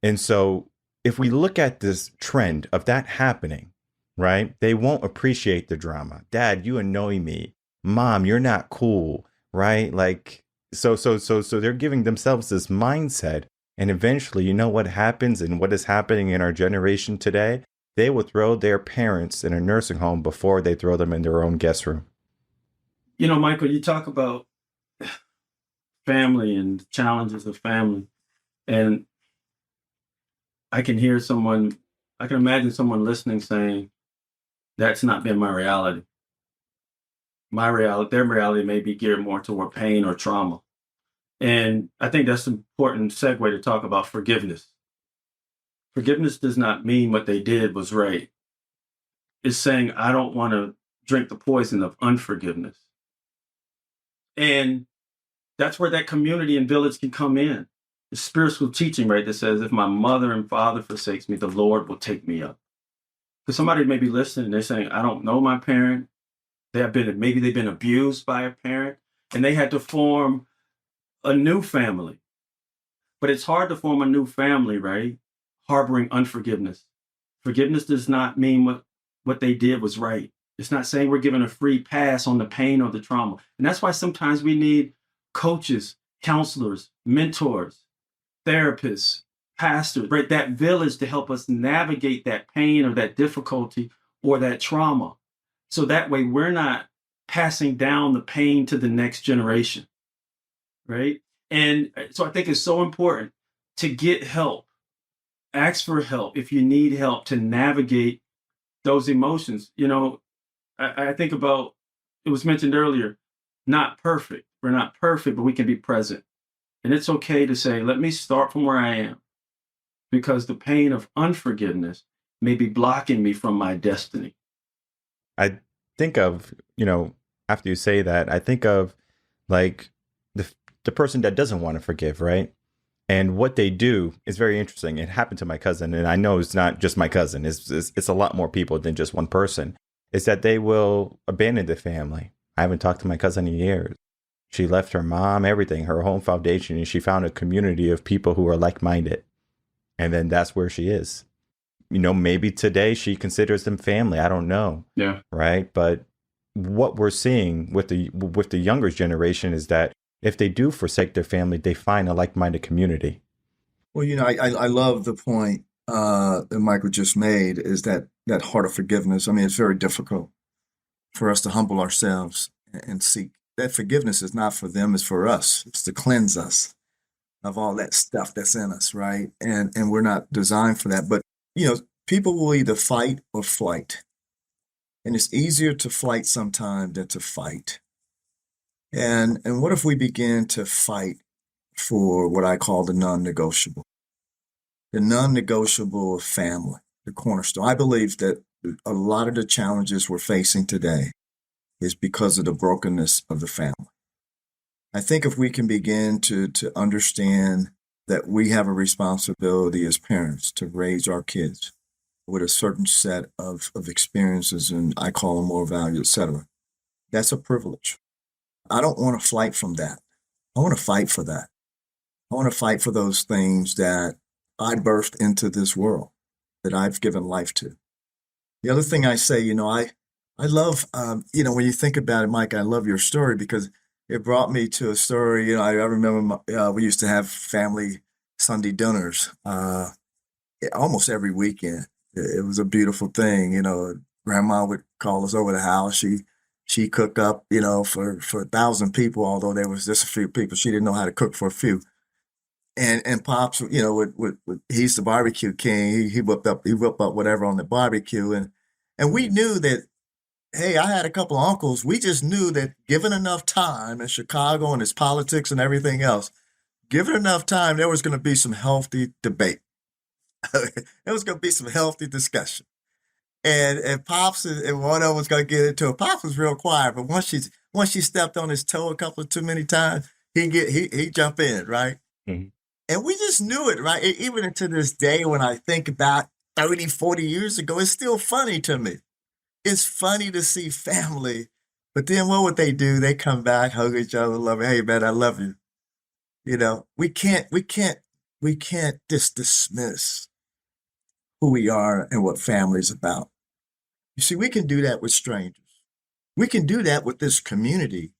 And so if we look at this trend of that happening, right, they won't appreciate the drama. Dad, you annoy me. Mom, you're not cool, right? Like, so they're giving themselves this mindset. And eventually, you know what happens, and what is happening in our generation today? They will throw their parents in a nursing home before they throw them in their own guest room. Michael, you talk about family and challenges of family. And I can imagine someone listening saying, that's not been my reality. Their reality may be geared more toward pain or trauma. And I think that's an important segue to talk about forgiveness. Forgiveness does not mean what they did was right. It's saying, I don't want to drink the poison of unforgiveness. And that's where that community and village can come in. The spiritual teaching, right, that says, if my mother and father forsakes me, the Lord will take me up. Because somebody may be listening and they're saying, I don't know my parent. Maybe they've been abused by a parent, and they had to form a new family. But it's hard to form a new family, right? Harboring unforgiveness. Forgiveness does not mean what they did was right. It's not saying we're given a free pass on the pain or the trauma. And that's why sometimes we need coaches, counselors, mentors, therapists, pastors, right? That village to help us navigate that pain or that difficulty or that trauma. So that way we're not passing down the pain to the next generation, right? And so I think it's so important to get help. Ask for help if you need help to navigate those emotions. I think about, it was mentioned earlier, not perfect. We're not perfect, but we can be present. And it's okay to say, let me start from where I am, because the pain of unforgiveness may be blocking me from my destiny. I think of, after you say that, I think of like the person that doesn't want to forgive, right? And what they do is very interesting. It happened to my cousin, and I know it's not just my cousin. It's a lot more people than just one person. Is that they will abandon the family. I haven't talked to my cousin in years. She left her mom, everything, her home foundation, and she found a community of people who are like-minded. And then that's where she is. Maybe today she considers them family. I don't know. Yeah. Right. But what we're seeing with the younger generation is that if they do forsake their family, they find a like-minded community. Well, I love the point that Michael just made, is that heart of forgiveness. I mean, it's very difficult for us to humble ourselves and seek. That forgiveness is not for them, it's for us. It's to cleanse us of all that stuff that's in us, right? And we're not designed for that. But, people will either fight or flight. And it's easier to flight sometimes than to fight. And what if we begin to fight for what I call the non-negotiable? The non-negotiable of family, the cornerstone. I believe that a lot of the challenges we're facing today is because of the brokenness of the family. I think if we can begin to understand that we have a responsibility as parents to raise our kids with a certain set of experiences, and I call them more value, etc. That's a privilege. I don't want to flight from that. I want to fight for that. I want to fight for those things that I birthed into this world, that I've given life to. The other thing I say, I love, when you think about it, Mike, I love your story because it brought me to a story. I remember we used to have family Sunday dinners almost every weekend. It was a beautiful thing. Grandma would call us over the house. She cooked up, for 1,000 people, although there was just a few people. She didn't know how to cook for a few. And Pops, he's the barbecue king. He whipped up whatever on the barbecue. And we knew that, hey, I had a couple of uncles. We just knew that given enough time in Chicago and its politics and everything else, given enough time, there was going to be some healthy debate. There was going to be some healthy discussion. And Pops and one of them was going to get into it. Pops was real quiet, but once she stepped on his toe a couple of too many times, he'd jump in, right? Mm-hmm. And we just knew it, right? Even to this day, when I think about 30, 40 years ago, it's still funny to me. It's funny to see family, but then what would they do? They come back, hug each other, love it. Hey, man, I love you. We can't just dismiss who we are and what family is about. You see, we can do that with strangers. We can do that with this community.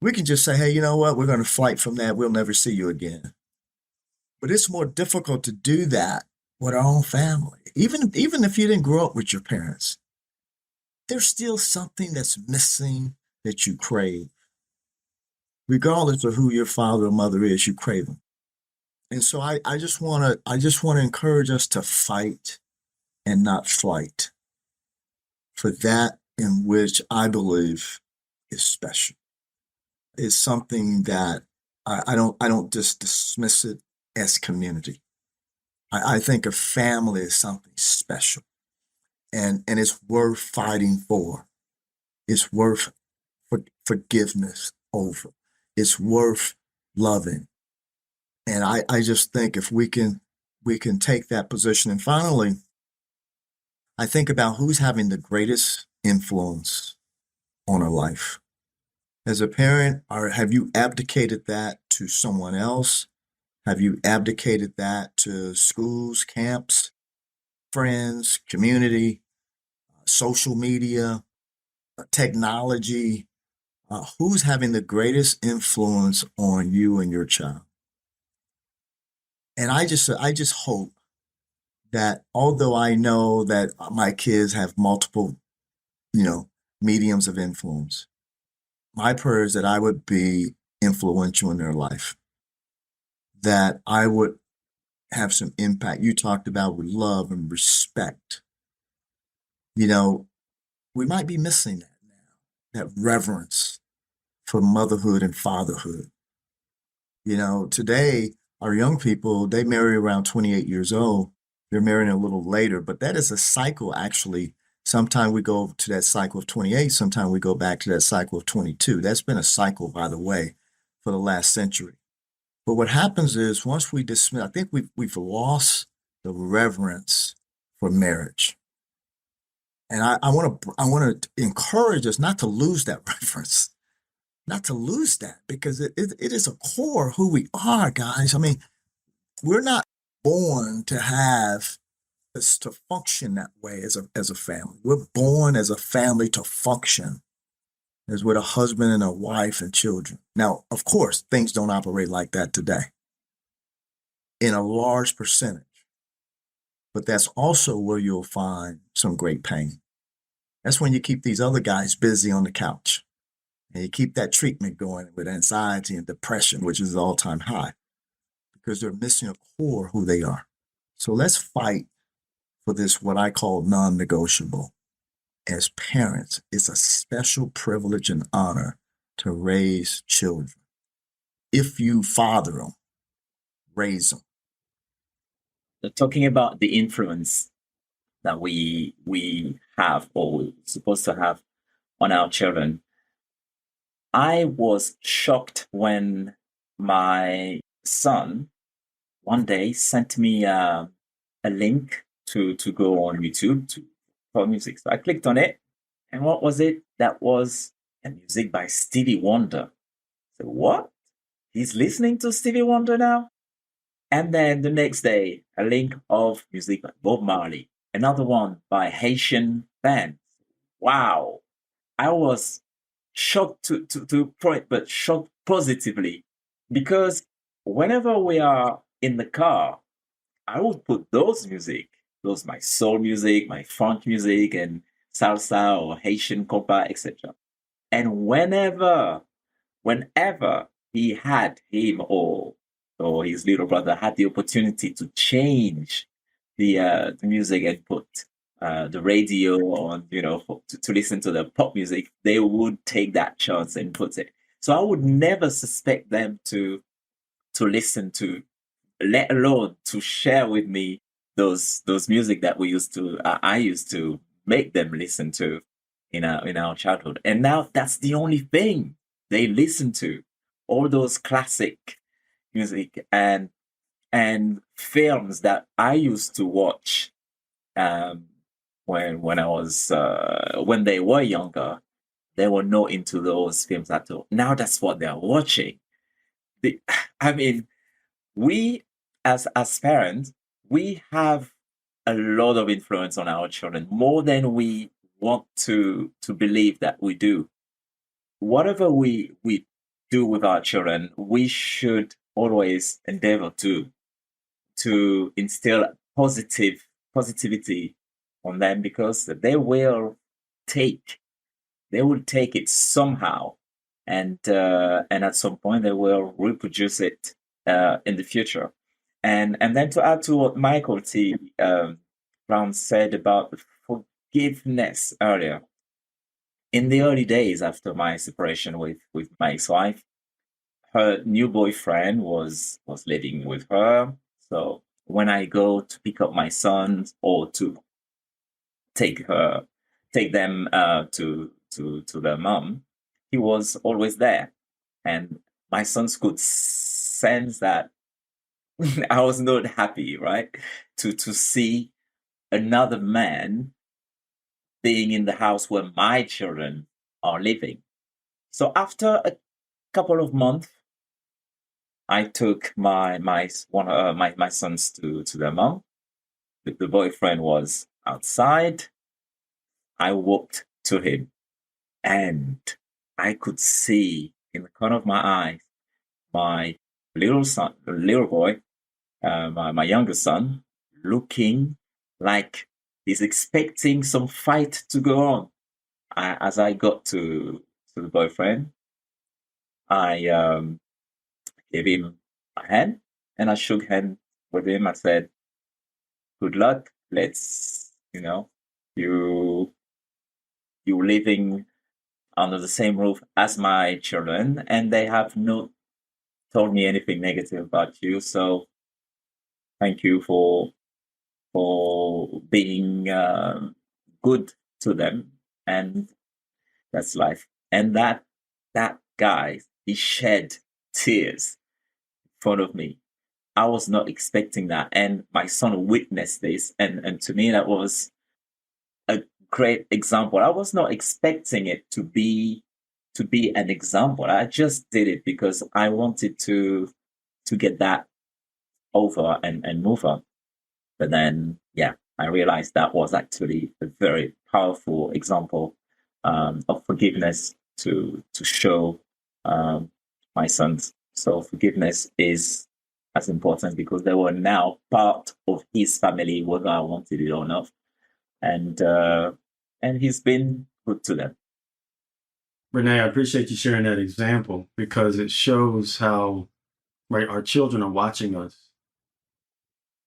We can just say, hey, you know what? We're going to flight from that. We'll never see you again. But it's more difficult to do that with our own family. Even if you didn't grow up with your parents, there's still something that's missing that you crave. Regardless of who your father or mother is, you crave them. And so I just want to encourage us to fight and not flight for that in which I believe is special. It's something that I don't just dismiss it as community. I think a family is something special, and it's worth fighting for. It's worth forgiveness over. It's worth loving. And I just think if we can take that position. And finally, I think about who's having the greatest influence on our life. As a parent, have you abdicated that to someone else? Have you abdicated that to schools, camps, friends, community, social media, technology? Who's having the greatest influence on you and your child? And I just hope that although I know that my kids have multiple, mediums of influence, my prayer is that I would be influential in their life, that I would have some impact. You talked about with love and respect. We might be missing that now, that reverence for motherhood and fatherhood. Today, our young people, they marry around 28 years old. They're marrying a little later, but that is a cycle, actually. Sometime we go to that cycle of 28, sometime we go back to that cycle of 22. That's been a cycle, by the way, for the last century. But what happens is once we dismiss, I think we've lost the reverence for marriage. And I want to encourage us not to lose that reverence, not to lose that, because it is a core of who we are, guys. I mean, we're not born to have to function that way as a family. We're born as a family to function as with a husband and a wife and children. Now, of course, things don't operate like that today in a large percentage, but that's also where you'll find some great pain. That's when you keep these other guys busy on the couch and you keep that treatment going with anxiety and depression, which is all-time high, because they're missing a core of who they are. So let's fight for this, what I call non-negotiable. As parents, it's a special privilege and honor to raise children. If you father them, raise them. Talking about the influence that we have, or we're supposed to have, on our children, I was shocked when my son one day sent me a link to go on YouTube for music. So I clicked on it, and what was it? That was a music by Stevie Wonder. So what? He's listening to Stevie Wonder now? And then the next day, a link of music by Bob Marley, another one by Haitian band. Wow. I was shocked to point, but shocked positively, because whenever we are in the car, I would put those my soul music, my funk music, and salsa or Haitian compa, etc. And whenever him or his little brother had the opportunity to change the music and put the radio on, to listen to the pop music, they would take that chance and put it. So I would never suspect them to listen to, let alone to share with me those music that I used to make them listen to in our childhood. And now that's the only thing they listen to, all those classic music and films that I used to watch when I was when they were younger. They were not into those films at all. Now that's what they're watching. We as parents, we have a lot of influence on our children, more than we want to believe that we do. Whatever we do with our children, we should always endeavor to instill positivity on them, because they will take it somehow, and at some point they will reproduce it in the future. And then to add to what Michael T. Brown said about forgiveness earlier, in the early days after my separation with my ex-wife, her new boyfriend was living with her. So when I go to pick up my sons or to take them to their mom, he was always there, and my sons could sense that I was not happy, right? To see another man being in the house where my children are living. So after a couple of months, I took my sons to their mom. The boyfriend was outside. I walked to him, and I could see in the corner of my eye my little boy, my youngest son, looking like he's expecting some fight to go on. As I got to the boyfriend, I gave him a hand, and I shook hands with him. I said, "Good luck. Let's, you living under the same roof as my children, and they have not told me anything negative about you. So thank you for being good to them, and that's life." And that guy, he shed tears in front of me. I was not expecting that. And my son witnessed this. And to me, that was a great example. I was not expecting it to be an example. I just did it because I wanted to get that over and move on. But then, yeah, I realized that was actually a very powerful example of forgiveness to show my sons. So forgiveness is as important because they were now part of his family, whether I wanted it or not. And he's been good to them. Renee, I appreciate you sharing that example because it shows how, right, our children are watching us.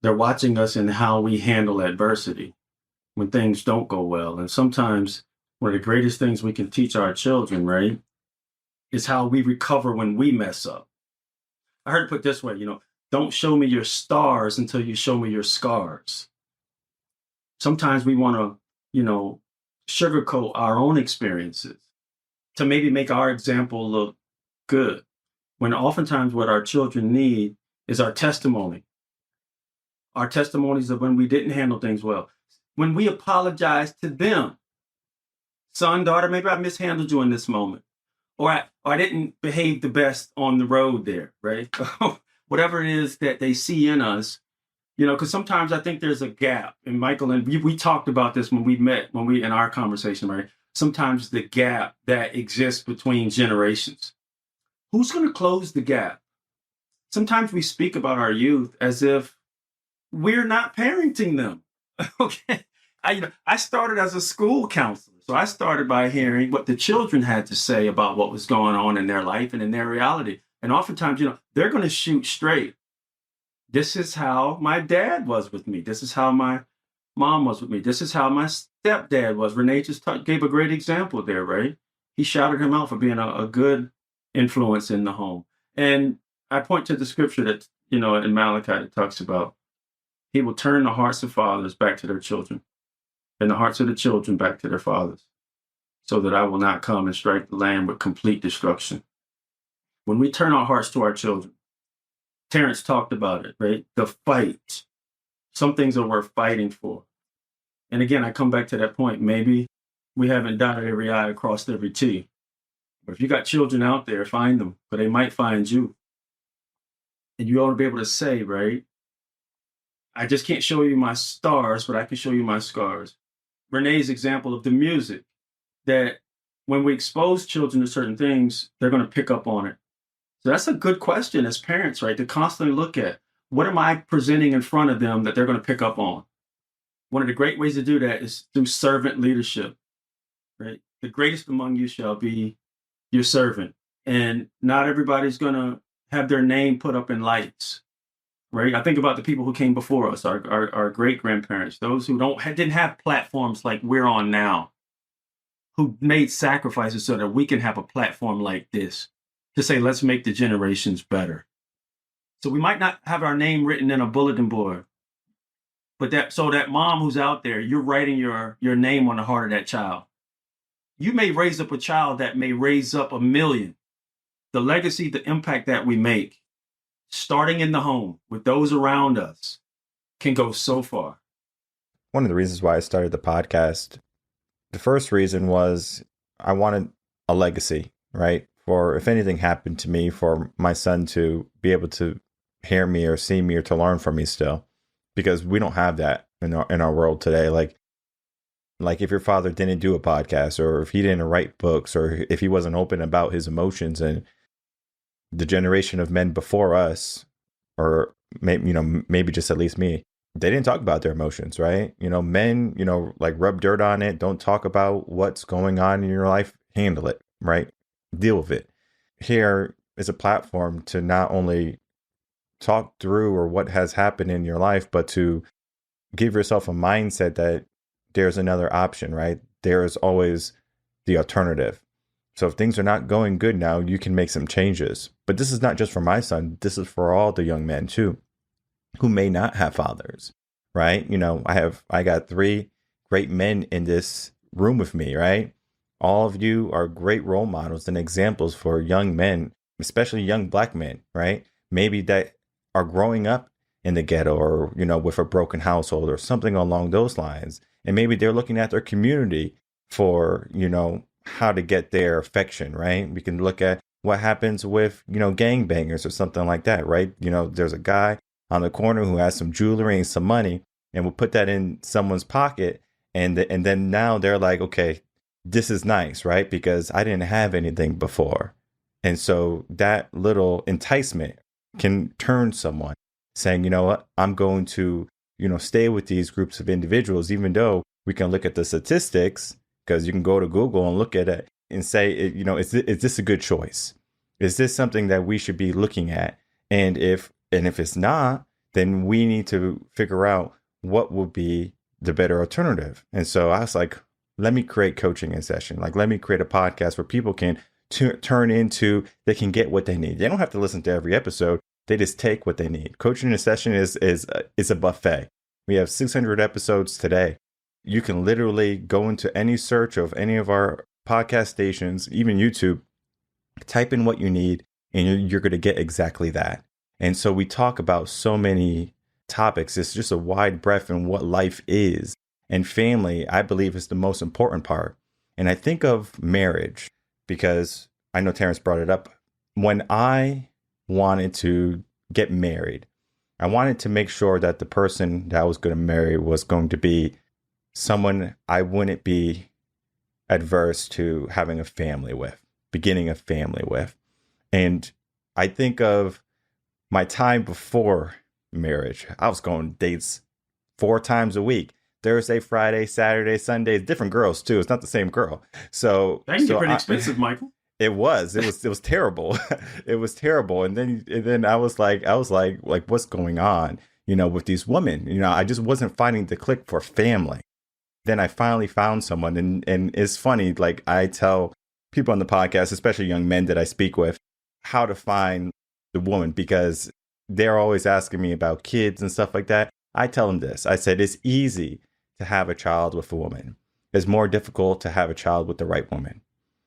They're watching us in how we handle adversity when things don't go well. And sometimes one of the greatest things we can teach our children, right, is how we recover when we mess up. I heard it put this way, don't show me your stars until you show me your scars. Sometimes we want to, sugarcoat our own experiences to maybe make our example look good, when oftentimes what our children need is our testimony. Our testimonies of when we didn't handle things well. When we apologize to them. Son, daughter, maybe I mishandled you in this moment. Or I didn't behave the best on the road there, right? Whatever it is that they see in us, because sometimes I think there's a gap. And Michael, and we talked about this when we met, in our conversation, right? Sometimes the gap that exists between generations. Who's going to close the gap? Sometimes we speak about our youth as if we're not parenting them. Okay. I started as a school counselor. So I started by hearing what the children had to say about what was going on in their life and in their reality. And oftentimes, they're going to shoot straight. This is how my dad was with me. This is how my mom was with me. This is how my stepdad was. Renee just gave a great example there, right? He shouted him out for being a good influence in the home. And I point to the scripture that, in Malachi, it talks about he will turn the hearts of fathers back to their children and the hearts of the children back to their fathers, so that I will not come and strike the land with complete destruction. When we turn our hearts to our children, Terence talked about it, right? The fight. Some things are worth fighting for. And again, I come back to that point. Maybe we haven't dotted every I, crossed every T. But if you got children out there, find them, but they might find you. And you ought to be able to say, right? I just can't show you my stars, but I can show you my scars. Renee's example of the music, that when we expose children to certain things, they're going to pick up on it. So that's a good question as parents, right? To constantly look at, what am I presenting in front of them that they're going to pick up on? One of the great ways to do that is through servant leadership, right? The greatest among you shall be your servant. And not everybody's going to have their name put up in lights, right? I think about the people who came before us, our great-grandparents, those who didn't have platforms like we're on now, who made sacrifices so that we can have a platform like this to say, let's make the generations better. So we might not have our name written in a bulletin board, but that mom who's out there, you're writing your name on the heart of that child. You may raise up a child that may raise up 1 million. The legacy, the impact that we make, starting in the home with those around us, can go so far. One of the reasons why I started the podcast, the first reason was I wanted a legacy, right? For if anything happened to me, for my son to be able to hear me or see me or to learn from me still, because we don't have that in our world today. Like if your father didn't do a podcast, or if he didn't write books, or if he wasn't open about his emotions, and the generation of men before us, or maybe just at least me, they didn't talk about their emotions, right? Men, like rub dirt on it. Don't talk about what's going on in your life. Handle it, right? Deal with it. Here is a platform to not only talk through or what has happened in your life, but to give yourself a mindset that there's another option, right? There is always the alternative. So if things are not going good now, you can make some changes. But this is not just for my son. This is for all the young men too, who may not have fathers, right? I got 3 great men in this room with me, right? All of you are great role models and examples for young men especially young black men, right? Maybe that are growing up in the ghetto or, with a broken household or something along those lines. And maybe they're looking at their community for, how to get their affection, right? We can look at what happens with, gangbangers or something like that, right? There's a guy on the corner who has some jewelry and some money and will put that in someone's pocket. And then now they're like, okay, this is nice, right? Because I didn't have anything before. And so that little enticement can turn someone saying, you know what, I'm going to, stay with these groups of individuals, even though we can look at the statistics, because you can go to Google and look at it and say, is this a good choice? Is this something that we should be looking at? And if it's not, then we need to figure out what would be the better alternative. And so I was like, let me create coaching in session. Like, let me create a podcast where people can turn into, they can get what they need. They don't have to listen to every episode. They just take what they need. Coaching in a session is a buffet. We have 600 episodes today. You can literally go into any search of any of our podcast stations, even YouTube, type in what you need, and you're going to get exactly that. And so we talk about so many topics. It's just a wide breadth in what life is. And family, I believe, is the most important part. And I think of marriage because I know Terence brought it up. When I wanted to get married, I wanted to make sure that the person that I was going to marry was going to be someone I wouldn't be adverse to having a family with, beginning a family with. And I think of my time before marriage. I was going dates 4 times a week. Thursday, Friday, Saturday, Sundays, different girls too. It's not the same girl. So that can get pretty expensive, Michael. It was terrible. It was terrible. And then I was like, what's going on, with these women? I just wasn't finding the click for family. Then I finally found someone. And it's funny, like I tell people on the podcast, especially young men that I speak with, how to find the woman, because they're always asking me about kids and stuff like that. I tell them this. I said, it's easy to have a child with a woman. It's more difficult to have a child with the right woman.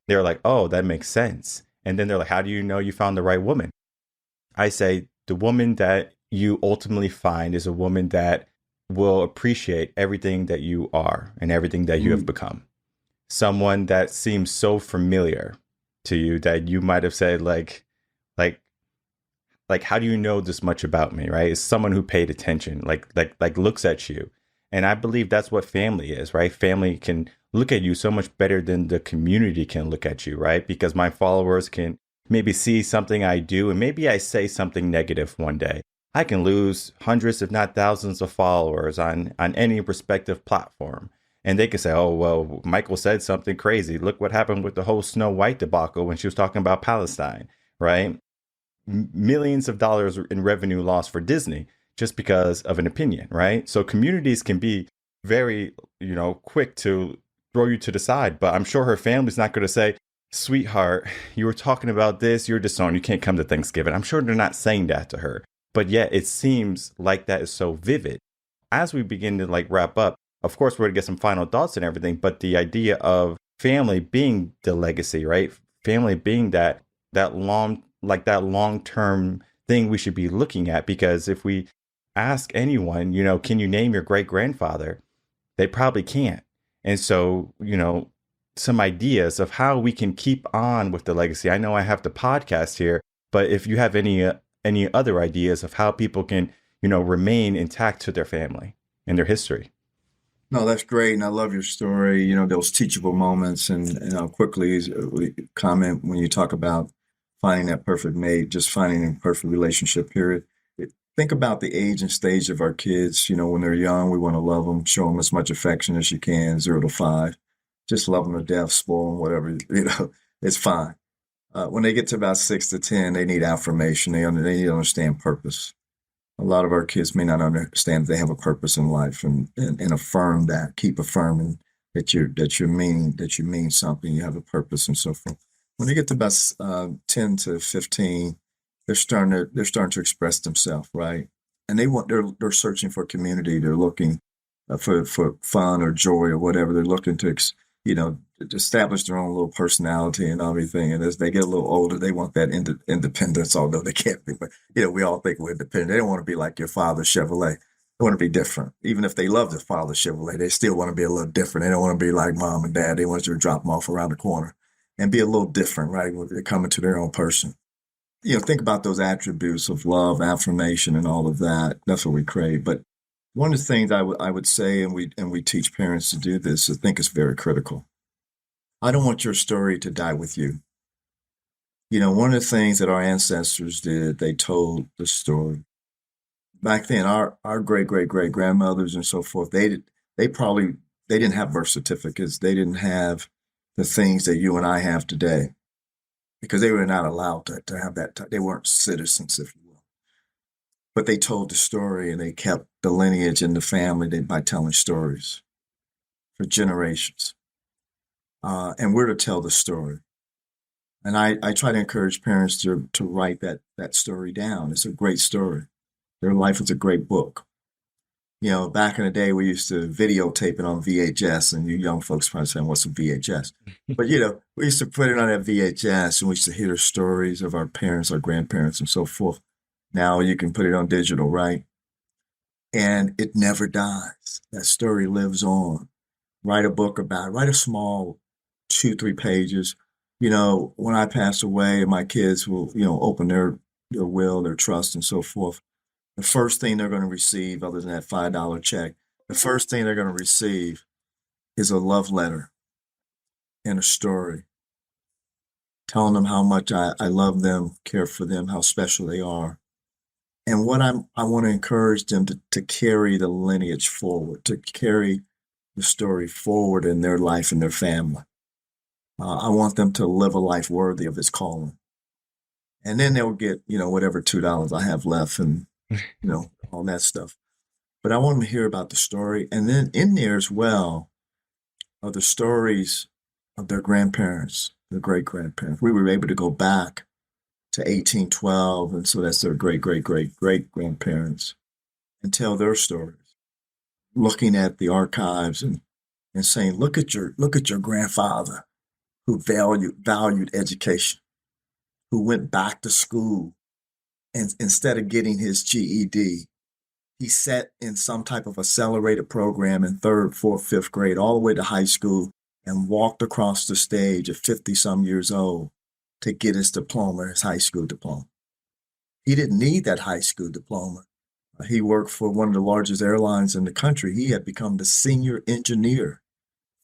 They're like, oh, that makes sense. And then they're like, how do you know you found the right woman? I say, the woman that you ultimately find is a woman that will appreciate everything that you are and everything that you have become. Someone that seems so familiar to you that you might have said like, how do you know this much about me, right? It's someone who paid attention, like looks at you. And I believe that's what family is, right? Family can look at you so much better than the community can look at you, right? Because my followers can maybe see something I do, and maybe I say something negative one day. I can lose hundreds, if not thousands of followers on any respective platform. And they can say, oh, well, Michael said something crazy. Look what happened with the whole Snow White debacle when she was talking about Palestine, right? Millions of dollars in revenue lost for Disney just because of an opinion, right? So communities can be very, quick to throw you to the side. But I'm sure her family's not going to say, sweetheart, you were talking about this, you're disowned, you can't come to Thanksgiving. I'm sure they're not saying that to her. But yet it seems like that is so vivid. As we begin to wrap up, of course, we're going to get some final thoughts and everything. But the idea of family being the legacy, right? Family being that long-term thing we should be looking at. Because if we ask anyone, can you name your great-grandfather? They probably can't. And so, some ideas of how we can keep on with the legacy. I know I have the podcast here, but if you have any other ideas of how people can, remain intact to their family and their history. No, that's great. And I love your story, those teachable moments. And I'll quickly comment when you talk about finding that perfect mate, just finding a perfect relationship, period. Think about the age and stage of our kids. When they're young, we want to love them, show them as much affection as you can, 0 to 5. Just love them to death, spoil them, whatever, it's fine. When they get to about 6 to 10, they need affirmation. They need to understand purpose. A lot of our kids may not understand that they have a purpose in life, and affirm that. Keep affirming that you mean something. You have a purpose and so forth. When they get to about 10 to 15, they're starting to express themselves, right? And they're searching for community. They're looking for fun or joy or whatever. They're looking to to establish their own little personality and everything. And as they get a little older, they want that independence, although they can't be. But, we all think we're independent. They don't want to be like your father Chevrolet. They want to be different. Even if they love their father Chevrolet, they still want to be a little different. They don't want to be like mom and dad. They want you to drop them off around the corner and be a little different, right? When they're coming to their own person. Think about those attributes of love, affirmation, and all of that. That's what we crave. But one of the things I would say, and we teach parents to do this, I think is very critical. I don't want your story to die with you. One of the things that our ancestors did, they told the story. Back then, our great grandmothers and so forth, they didn't have birth certificates. They didn't have the things that you and I have today, because they were not allowed to have that. They weren't citizens, if you will. But they told the story, and they kept the lineage in the family by telling stories for generations. And we're to tell the story. And I try to encourage parents to write that story down. It's a great story. Their life is a great book. Back in the day, we used to videotape it on VHS, and you young folks probably saying, what's a VHS? But, we used to put it on that VHS, and we used to hear the stories of our parents, our grandparents, and so forth. Now you can put it on digital, right? And it never dies. That story lives on. Write a book about it. Write a small 2-3 pages. When I pass away, my kids will, open their will, their trust, and so forth. The first thing they're going to receive, other than that $5 check, the first thing they're going to receive is a love letter and a story, telling them how much I love them, care for them, how special they are. And what I want to encourage them to carry the lineage forward, to carry the story forward in their life and their family. I want them to live a life worthy of its calling. And then they'll get, whatever $2 I have left and, all that stuff. But I want them to hear about the story. And then in there as well are the stories of their grandparents, their great-grandparents. We were able to go back to 1812, and so that's their great-great-great-great-grandparents, and tell their stories, looking at the archives and saying, look at your grandfather who valued education, who went back to school, and instead of getting his GED, he sat in some type of accelerated program in 3rd, 4th, 5th grade, all the way to high school, and walked across the stage at 50-some years old to get his diploma, his high school diploma. He didn't need that high school diploma. He worked for one of the largest airlines in the country. He had become the senior engineer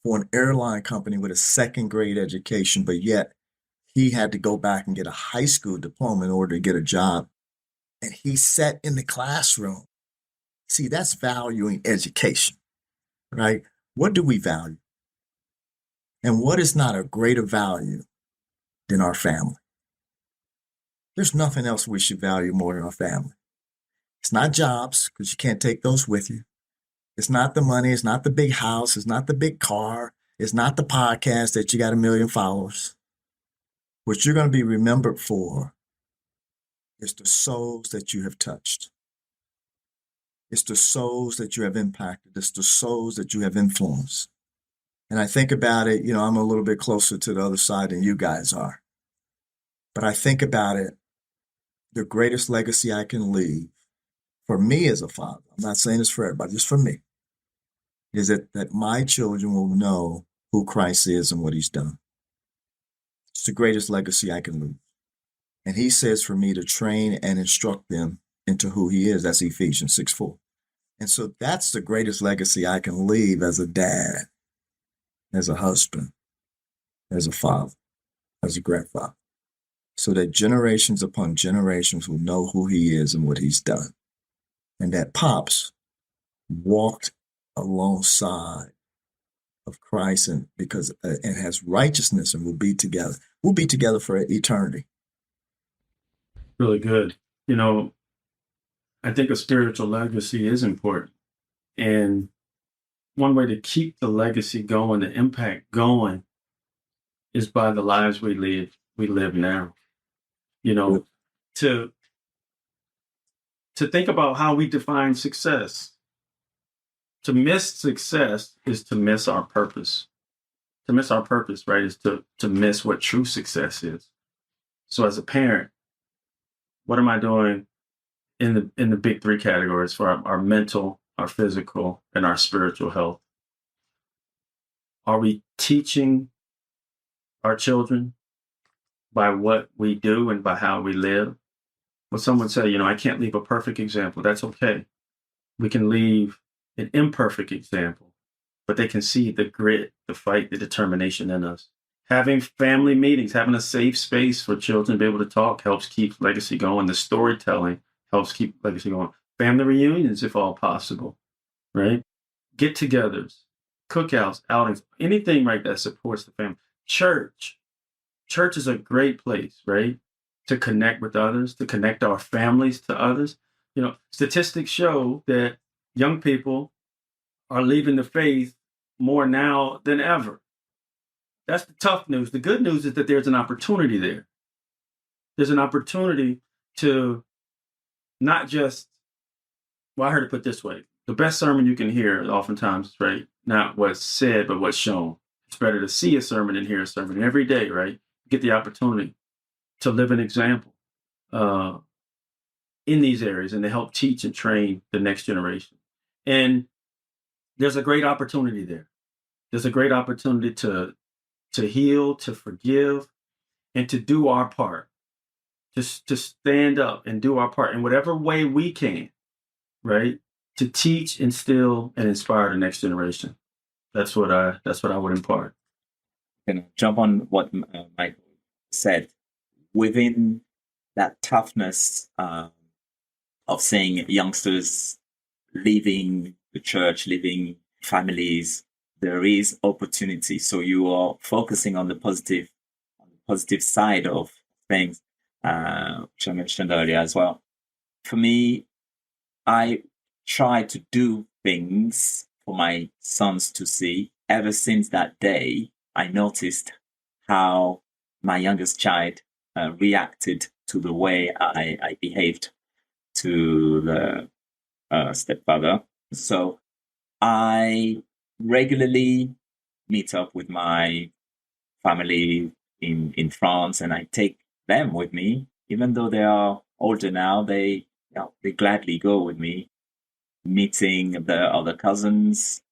for an airline company with a 2nd grade education, but yet he had to go back and get a high school diploma in order to get a job. And he sat in the classroom. See, that's valuing education, right? What do we value? And what is not a greater value than our family? There's nothing else we should value more than our family. It's not jobs, because you can't take those with you. It's not the money. It's not the big house. It's not the big car. It's not the podcast that you got 1 million followers. What you're going to be remembered for is the souls that you have touched. It's the souls that you have impacted. It's the souls that you have influenced. And I think about it, I'm a little bit closer to the other side than you guys are. But I think about it, the greatest legacy I can leave for me as a father, I'm not saying this for everybody, just for me, is that my children will know who Christ is and what he's done. It's the greatest legacy I can leave. And he says for me to train and instruct them into who he is. That's Ephesians 6:4. And so that's the greatest legacy I can leave as a dad, as a husband, as a father, as a grandfather, so that generations upon generations will know who he is and what he's done. And that Pops walked alongside of Christ and has righteousness and will be together. We'll be together for eternity. Really good. I think a spiritual legacy is important. And one way to keep the legacy going, the impact going, is by the lives we live now. To think about how we define success. To miss success is to miss our purpose. miss our purpose, right, is to miss what true success is. So as a parent, what am I doing in the big three categories for our mental, our physical, and our spiritual health? Are we teaching our children by what we do and by how we live? When someone say, I can't leave a perfect example, that's okay. We can leave an imperfect example, but they can see the grit, the fight, the determination in us. Having family meetings, having a safe space for children to be able to talk helps keep legacy going. The storytelling helps keep legacy going. Family reunions, if all possible, right? Get-togethers, cookouts, outings, anything like that supports the family. Church is a great place, right? To connect with others, to connect our families to others. Statistics show that young people are leaving the faith more now than ever. That's the tough news. The good news is that there's an opportunity there. There's an opportunity to not just, I heard it put this way. The best sermon you can hear oftentimes, right? Not what's said, but what's shown. It's better to see a sermon than hear a sermon every day, right? You get the opportunity to live an example in these areas and to help teach and train the next generation. And there's a great opportunity there. There's a great opportunity to heal, to forgive, and to do our part. Just to stand up and do our part in whatever way we can, right? To teach, instill, and inspire the next generation. That's what I would impart. Jump on what Michael said. Within that toughness of seeing youngsters leaving the church, leaving families, there is opportunity. So you are focusing on the positive side of things, which I mentioned earlier as well. For me, I try to do things for my sons to see. Ever since that day, I noticed how my youngest child reacted to the way I behaved to the stepfather. So I regularly meet up with my family in France, and I take them with me. Even though they are older now, they gladly go with me, meeting the other cousins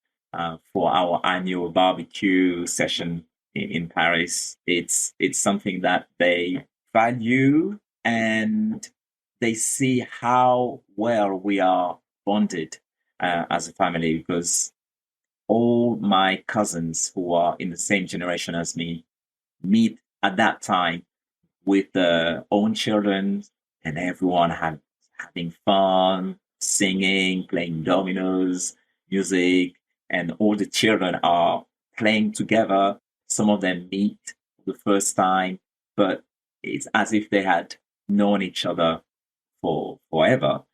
for our annual barbecue session in Paris. It's something that they value, and they see how well we are bonded as a family, because all my cousins who are in the same generation as me meet at that time with their own children, and everyone having fun, singing, playing dominoes, music, and all the children are playing together. Some of them meet for the first time, but it's as if they had known each other for forever.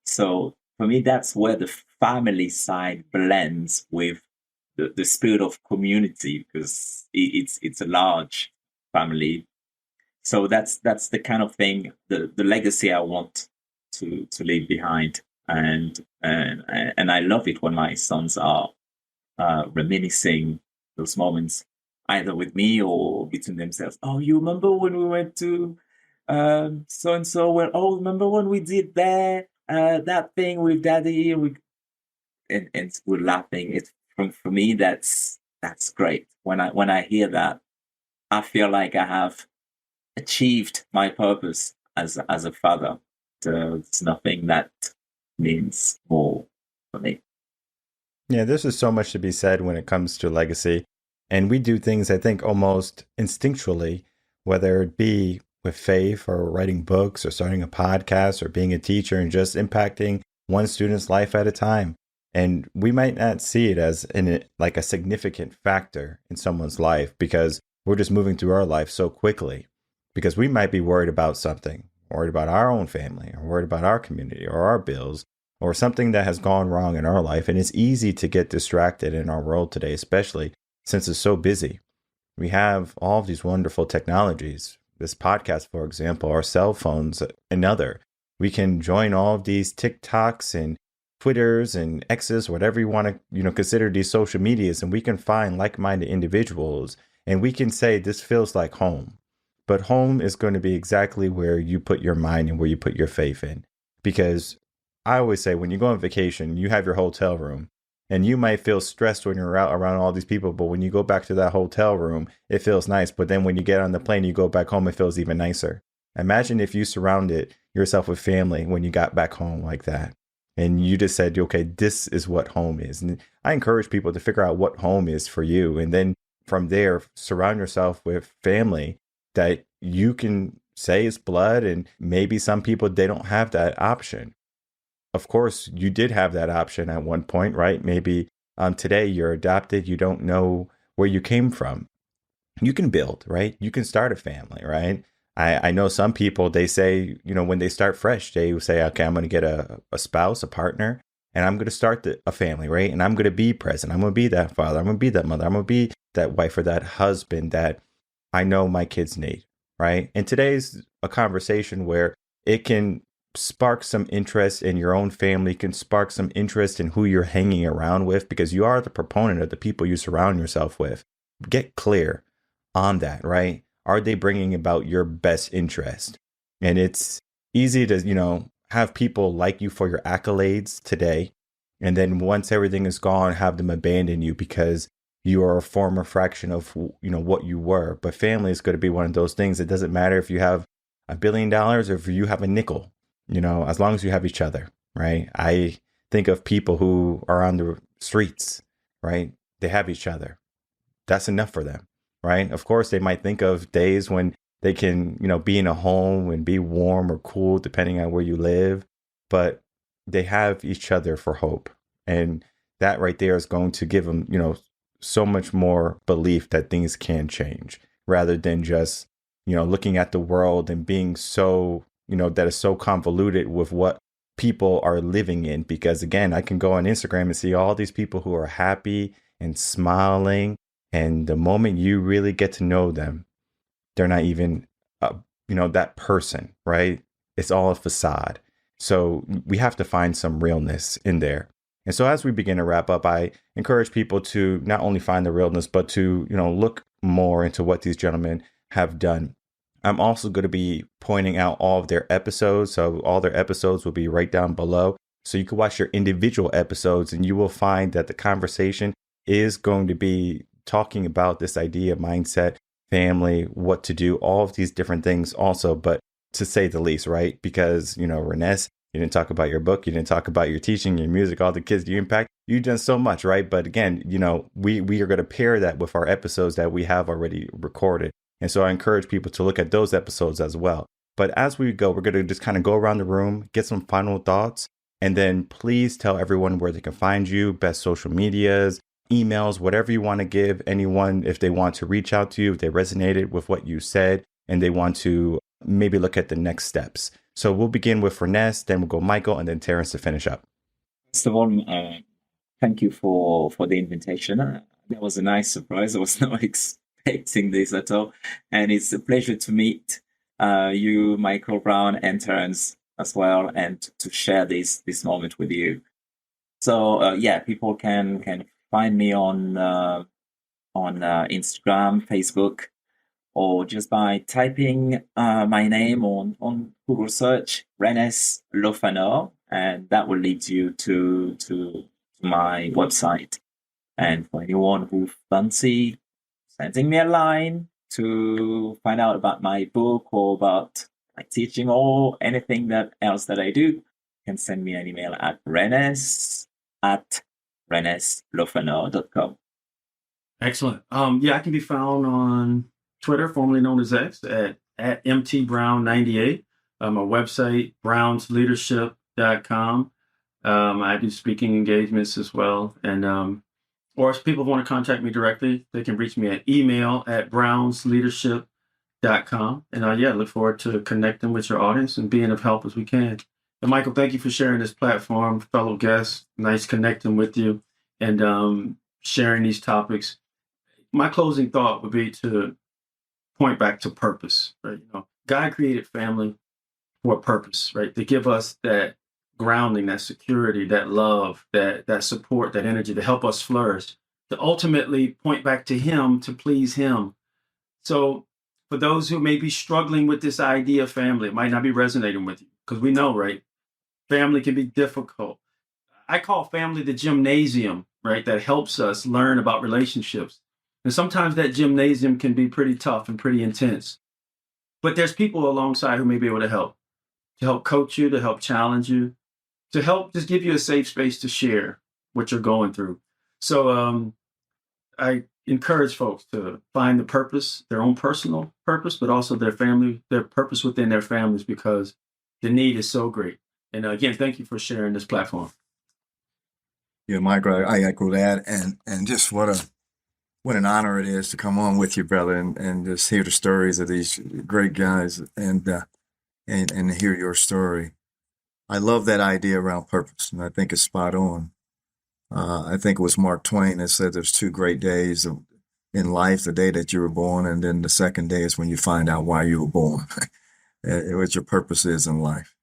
So for me, that's where the family side blends with the spirit of community, because it's a large family. So that's the kind of thing, the legacy I want to leave behind. And I love it when my sons are reminiscing those moments, either with me or between themselves. Oh, you remember when we went to so and so? Well, oh, remember when we did that thing with Daddy? And we're laughing. It's for me, that's great. When I hear that, I feel like I have achieved my purpose as a father. There's nothing that means more for me. Yeah, there's just so much to be said when it comes to legacy. And we do things, I think, almost instinctually, whether it be with faith or writing books or starting a podcast or being a teacher and just impacting one student's life at a time. And we might not see it as like a significant factor in someone's life because we're just moving through our life so quickly, because we might be worried about something, worried about our own family, or worried about our community or our bills, or something that has gone wrong in our life. And it's easy to get distracted in our world today, especially since it's so busy. We have all of these wonderful technologies, this podcast, for example, our cell phones, another. We can join all of these TikToks and Twitters and X's, whatever you want to, consider these social medias, and we can find like-minded individuals and we can say this feels like home. But home is going to be exactly where you put your mind and where you put your faith in. Because I always say when you go on vacation, you have your hotel room and you might feel stressed when you're out around all these people. But when you go back to that hotel room, it feels nice. But then when you get on the plane, you go back home, it feels even nicer. Imagine if you surrounded yourself with family when you got back home like that. And you just said, okay, this is what home is. And I encourage people to figure out what home is for you. And then from there, surround yourself with family that you can say is blood. And maybe some people, they don't have that option. Of course, you did have that option at one point, right? Maybe today you're adopted. You don't know where you came from. You can build, right? You can start a family, right? I know some people, they say, when they start fresh, they say, okay, I'm going to get a spouse, a partner, and I'm going to start a family, right? And I'm going to be present. I'm going to be that father. I'm going to be that mother. I'm going to be that wife or that husband that I know my kids need, right? And today's a conversation where it can spark some interest in your own family, can spark some interest in who you're hanging around with, because you are the proponent of the people you surround yourself with. Get clear on that, right? Are they bringing about your best interest? And it's easy to, have people like you for your accolades today. And then once everything is gone, have them abandon you because you are a former fraction of, what you were. But family is going to be one of those things. It doesn't matter if you have $1 billion or if you have a nickel, as long as you have each other, right? I think of people who are on the streets, right? They have each other. That's enough for them. Right. Of course, they might think of days when they can, be in a home and be warm or cool, depending on where you live. But they have each other for hope. And that right there is going to give them, so much more belief that things can change rather than just, looking at the world and being so, that is so convoluted with what people are living in. Because, again, I can go on Instagram and see all these people who are happy and smiling. And the moment you really get to know them, they're not even, that person, right? It's all a facade. So we have to find some realness in there. And so as we begin to wrap up, I encourage people to not only find the realness, but to, look more into what these gentlemen have done. I'm also going to be pointing out all of their episodes. So all their episodes will be right down below. So you can watch your individual episodes and you will find that the conversation is going to be talking about this idea, mindset, family, what to do, all of these different things also, but to say the least, right? Because, Renes, you didn't talk about your book, you didn't talk about your teaching, your music, all the kids you impact. You've done so much, right? But again, we are going to pair that with our episodes that we have already recorded. And so I encourage people to look at those episodes as well. But as we go, we're going to just kind of go around the room, get some final thoughts, and then please tell everyone where they can find you, best social medias, emails, whatever you want to give anyone if they want to reach out to you, if they resonated with what you said and they want to maybe look at the next steps. So we'll begin with Renes, then we'll go Michael, and then Terence to finish up. First of all, thank you for the invitation. That was a nice surprise. I was not expecting this at all. And it's a pleasure to meet you, Michael Brown, and Terence as well, and to share this moment with you. So people can find me on Instagram, Facebook, or just by typing my name on Google search, Renes Lophanor, and that will lead you to my website. And for anyone who fancy sending me a line to find out about my book or about my teaching or anything else that I do, you can send me an email at reneslophanor.com. Excellent. I can be found on Twitter, formerly known as X, at mtbrown98. My website, brownsleadership.com. I do speaking engagements as well. And or if people want to contact me directly, they can reach me at email at brownsleadership.com. And look forward to connecting with your audience and being of help as we can. And Michael, thank you for sharing this platform, fellow guests. Nice connecting with you and sharing these topics. My closing thought would be to point back to purpose, right? God created family for a purpose, right? To give us that grounding, that security, that love, that support, that energy to help us flourish, to ultimately point back to Him, to please Him. So for those who may be struggling with this idea of family, it might not be resonating with you, because we know, right? Family can be difficult. I call family the gymnasium, right? That helps us learn about relationships. And sometimes that gymnasium can be pretty tough and pretty intense. But there's people alongside who may be able to help coach you, to help challenge you, to help just give you a safe space to share what you're going through. So I encourage folks to find the purpose, their own personal purpose, but also their purpose within their families, because the need is so great. And again, thank you for sharing this platform. Yeah, Michael, I echo that, and just what an honor it is to come on with you, brother, and just hear the stories of these great guys and hear your story. I love that idea around purpose, and I think it's spot on. I think it was Mark Twain that said there's two great days in life: the day that you were born, and then the second day is when you find out why you were born, what your purpose is in life.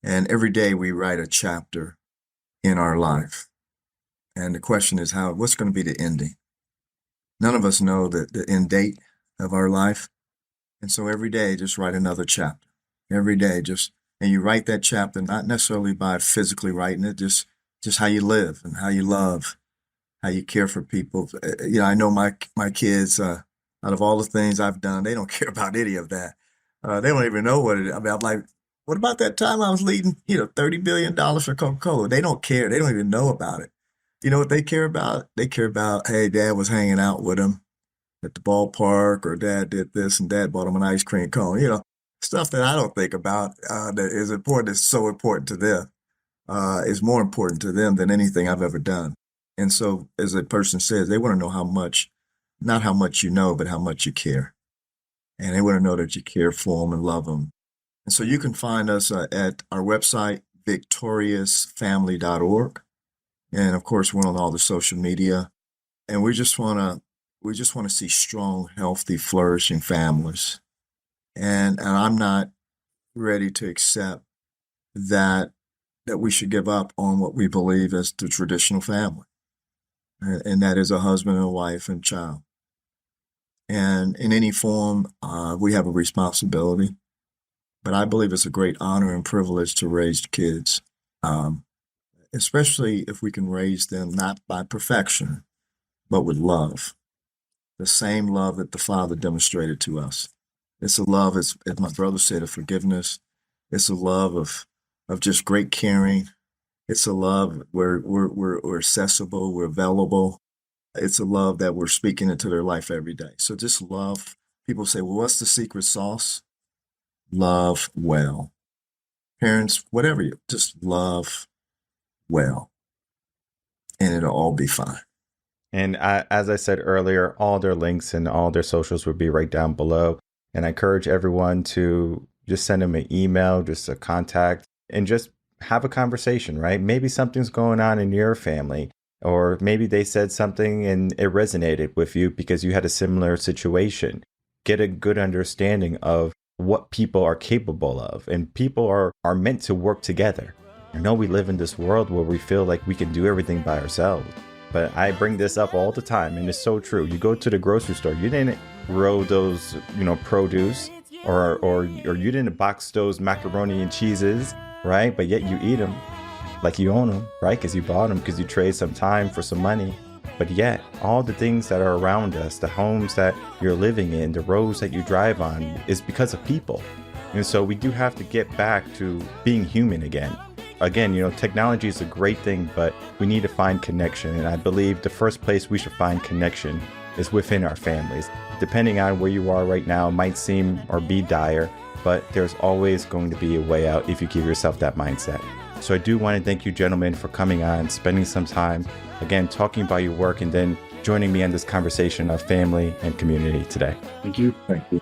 And every day we write a chapter in our life. And the question is what's going to be the ending? None of us know the end date of our life. And so every day, just write another chapter. Every day, and you write that chapter, not necessarily by physically writing it, just how you live and how you love, how you care for people. I know my kids, out of all the things I've done, they don't care about any of that. They don't even know what it is. I mean, I'm like, what about that time I was leading, $30 billion for Coca-Cola? They don't care. They don't even know about it. You know what they care about? They care about, hey, Dad was hanging out with him at the ballpark, or Dad did this and Dad bought him an ice cream cone. Stuff that I don't think about that is important, is so important to them, is more important to them than anything I've ever done. And so, as a person says, they want to know how much, not how much you know, but how much you care. And they want to know that you care for them and love them. And so you can find us at our website, victoriousfamily.org. And of course, we're on all the social media. And we just want to see strong, healthy, flourishing families. And I'm not ready to accept that we should give up on what we believe as the traditional family. And that is a husband and a wife and child. And in any form, we have a responsibility. But I believe it's a great honor and privilege to raise kids, especially if we can raise them not by perfection, but with love. The same love that the Father demonstrated to us. It's a love, as my brother said, of forgiveness. It's a love of just great caring. It's a love where we're accessible, we're available. It's a love that we're speaking into their life every day. So just love. People say, well, what's the secret sauce? Love well. Parents, whatever just love well. And it'll all be fine. And as I said earlier, all their links and all their socials will be right down below. And I encourage everyone to just send them an email, just a contact, and just have a conversation, right? Maybe something's going on in your family, or maybe they said something and it resonated with you because you had a similar situation. Get a good understanding of what people are capable of, and people are meant to work together. I know we live in this world where we feel like we can do everything by ourselves, but I bring this up all the time, and it's so true. You go to the grocery store, you didn't grow those, produce, or you didn't box those macaroni and cheeses, right? But yet you eat them like you own them, right? Because you bought them, because you trade some time for some money. But yet, all the things that are around us, the homes that you're living in, the roads that you drive on, is because of people. And so we do have to get back to being human again. Again, technology is a great thing, but we need to find connection. And I believe the first place we should find connection is within our families. Depending on where you are right now, it might seem or be dire, but there's always going to be a way out if you give yourself that mindset. So I do want to thank you, gentlemen, for coming on, spending some time, again, talking about your work, and then joining me on this conversation of family and community today. Thank you. Thank you.